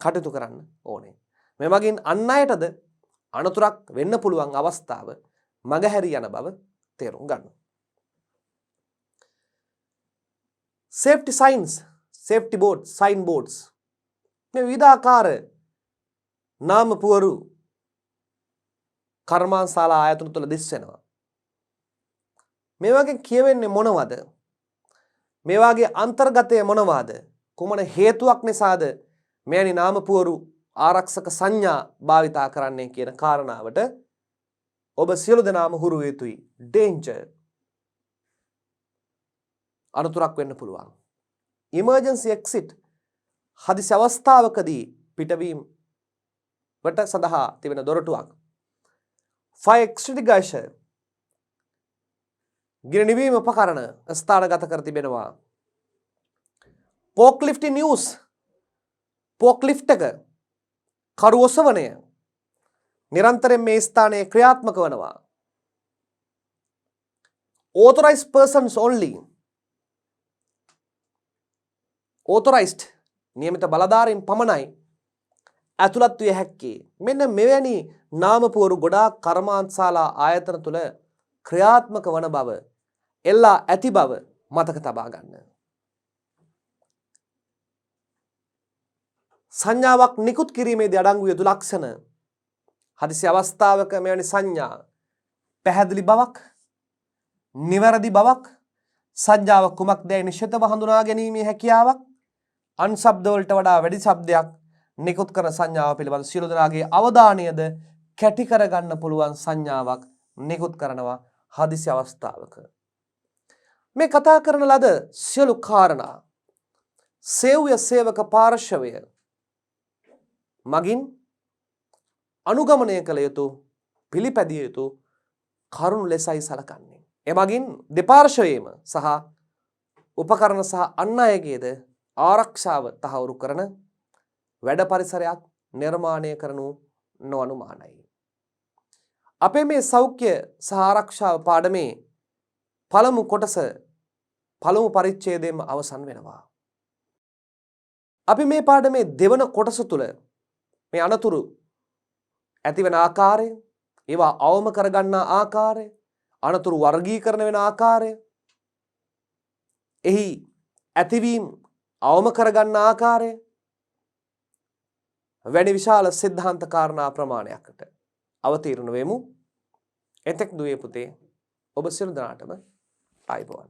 කටයුතු කරන්න ඕනේ. මේ වගින් අන් අයටද අනතුරක් වෙන්න පුළුවන් අවස්ථාව මගහැරී යන බව තේරුම් ගන්න. Safety signs, safety boards, sign boards. මේ විවිධාකාර නාම පුවරු කර්මාන්තශාලා ආයතන තුළ දිස්වෙනවා. මේ වගේ කියවෙන්නේ මොනවද? මේ වගේ අන්තර්ගතය මොනවාද? කුමන හේතුවක් නිසාද මෙවැනි නාම පුවරු ආරක්ෂක සංඥා භාවිතා කරන්නේ කියන කාරණාවට ඔබ සියලු දෙනාම හුරු වෙතුයි. danger අනතුරක් වෙන්න පුළුවන්. emergency exit හදිසි අවස්ථාවකදී පිටවීම වට සඳහා තිබෙන දොරටුවක්. fire extinguisher ගිනි නිවීම උපකරණ ස්ථානගත කර තිබෙනවා. forklift in use forklift එක කරු ඔසවණය නිරන්තරයෙන් මේ ස්ථානයේ ක්‍රියාත්මක වනවා. authorized persons only authorized නියමිත බලධාරීන් පමණයි ඇතුළත් විය හැක්කේ. මෙන්න මෙවැනි නාමපුවරු ගොඩාක් කර්මාන්තශාලා ආයතන තුල ක්‍රියාත්මක වන බව එල්ලා ඇති බව මතක තබා ගන්න. සංඥාවක් නිකුත් කිරීමේදී අඩංගු යුතු ලක්ෂණ හදිසි අවස්ථාවක මෙවැනි සංඥා පැහැදිලි බවක් නිවැරදි බවක් සංඥාව කුමක්දයි නිශ්චිතව හඳුනා ගැනීමේ හැකියාවක් අන් ශබ්ද වලට වඩා වැඩි ශබ්දයක් නිකුත් කරන සංඥාව පිළිබඳ සියලු දෙනාගේ අවධානයද කැටි කර ගන්න පුළුවන් සංඥාවක් නිකුත් කරනවා හදිසි අවස්ථාවක. මේ කතා කරන ලද සියලු කාරණා සේව්‍ය සේවක පාර්ශවය මගින් අනුගමනය කළ යුතු පිළිපැදිය යුතු කරුණු ලෙසයි සලකන්නේ. එමගින් දෙපාර්ශවයේම සහ උපකරණ සහ අන් අයගේද ආරක්ෂාව තහවුරු කරන වැඩ පරිසරයක් නිර්මාණය කරනු නොඅනුමානයි. අපේ මේ සෞඛ්‍ය සහ ආරක්ෂාව පාඩමේ පළමු කොටස පළමු පරිච්ඡේදයෙන්ම අවසන් වෙනවා. අපි මේ පාඩමේ දෙවන කොටස තුල මේ අනතුරු ඇතිවන ආකාරය, ඒවා අවම කරගන්නා ආකාරය, අනතුරු වර්ගීකරණය වෙන ආකාරය, එහි ඇතිවීම අවම කරගන්නා ආකාරය වැනි විශාල සිද්ධාන්ත කාරණා ප්‍රමාණයකට අවතීර්ණ වෙමු. එතෙක් දුවේ පුතේ ඔබ සියලු දෙනාටම ආයුබෝවන්.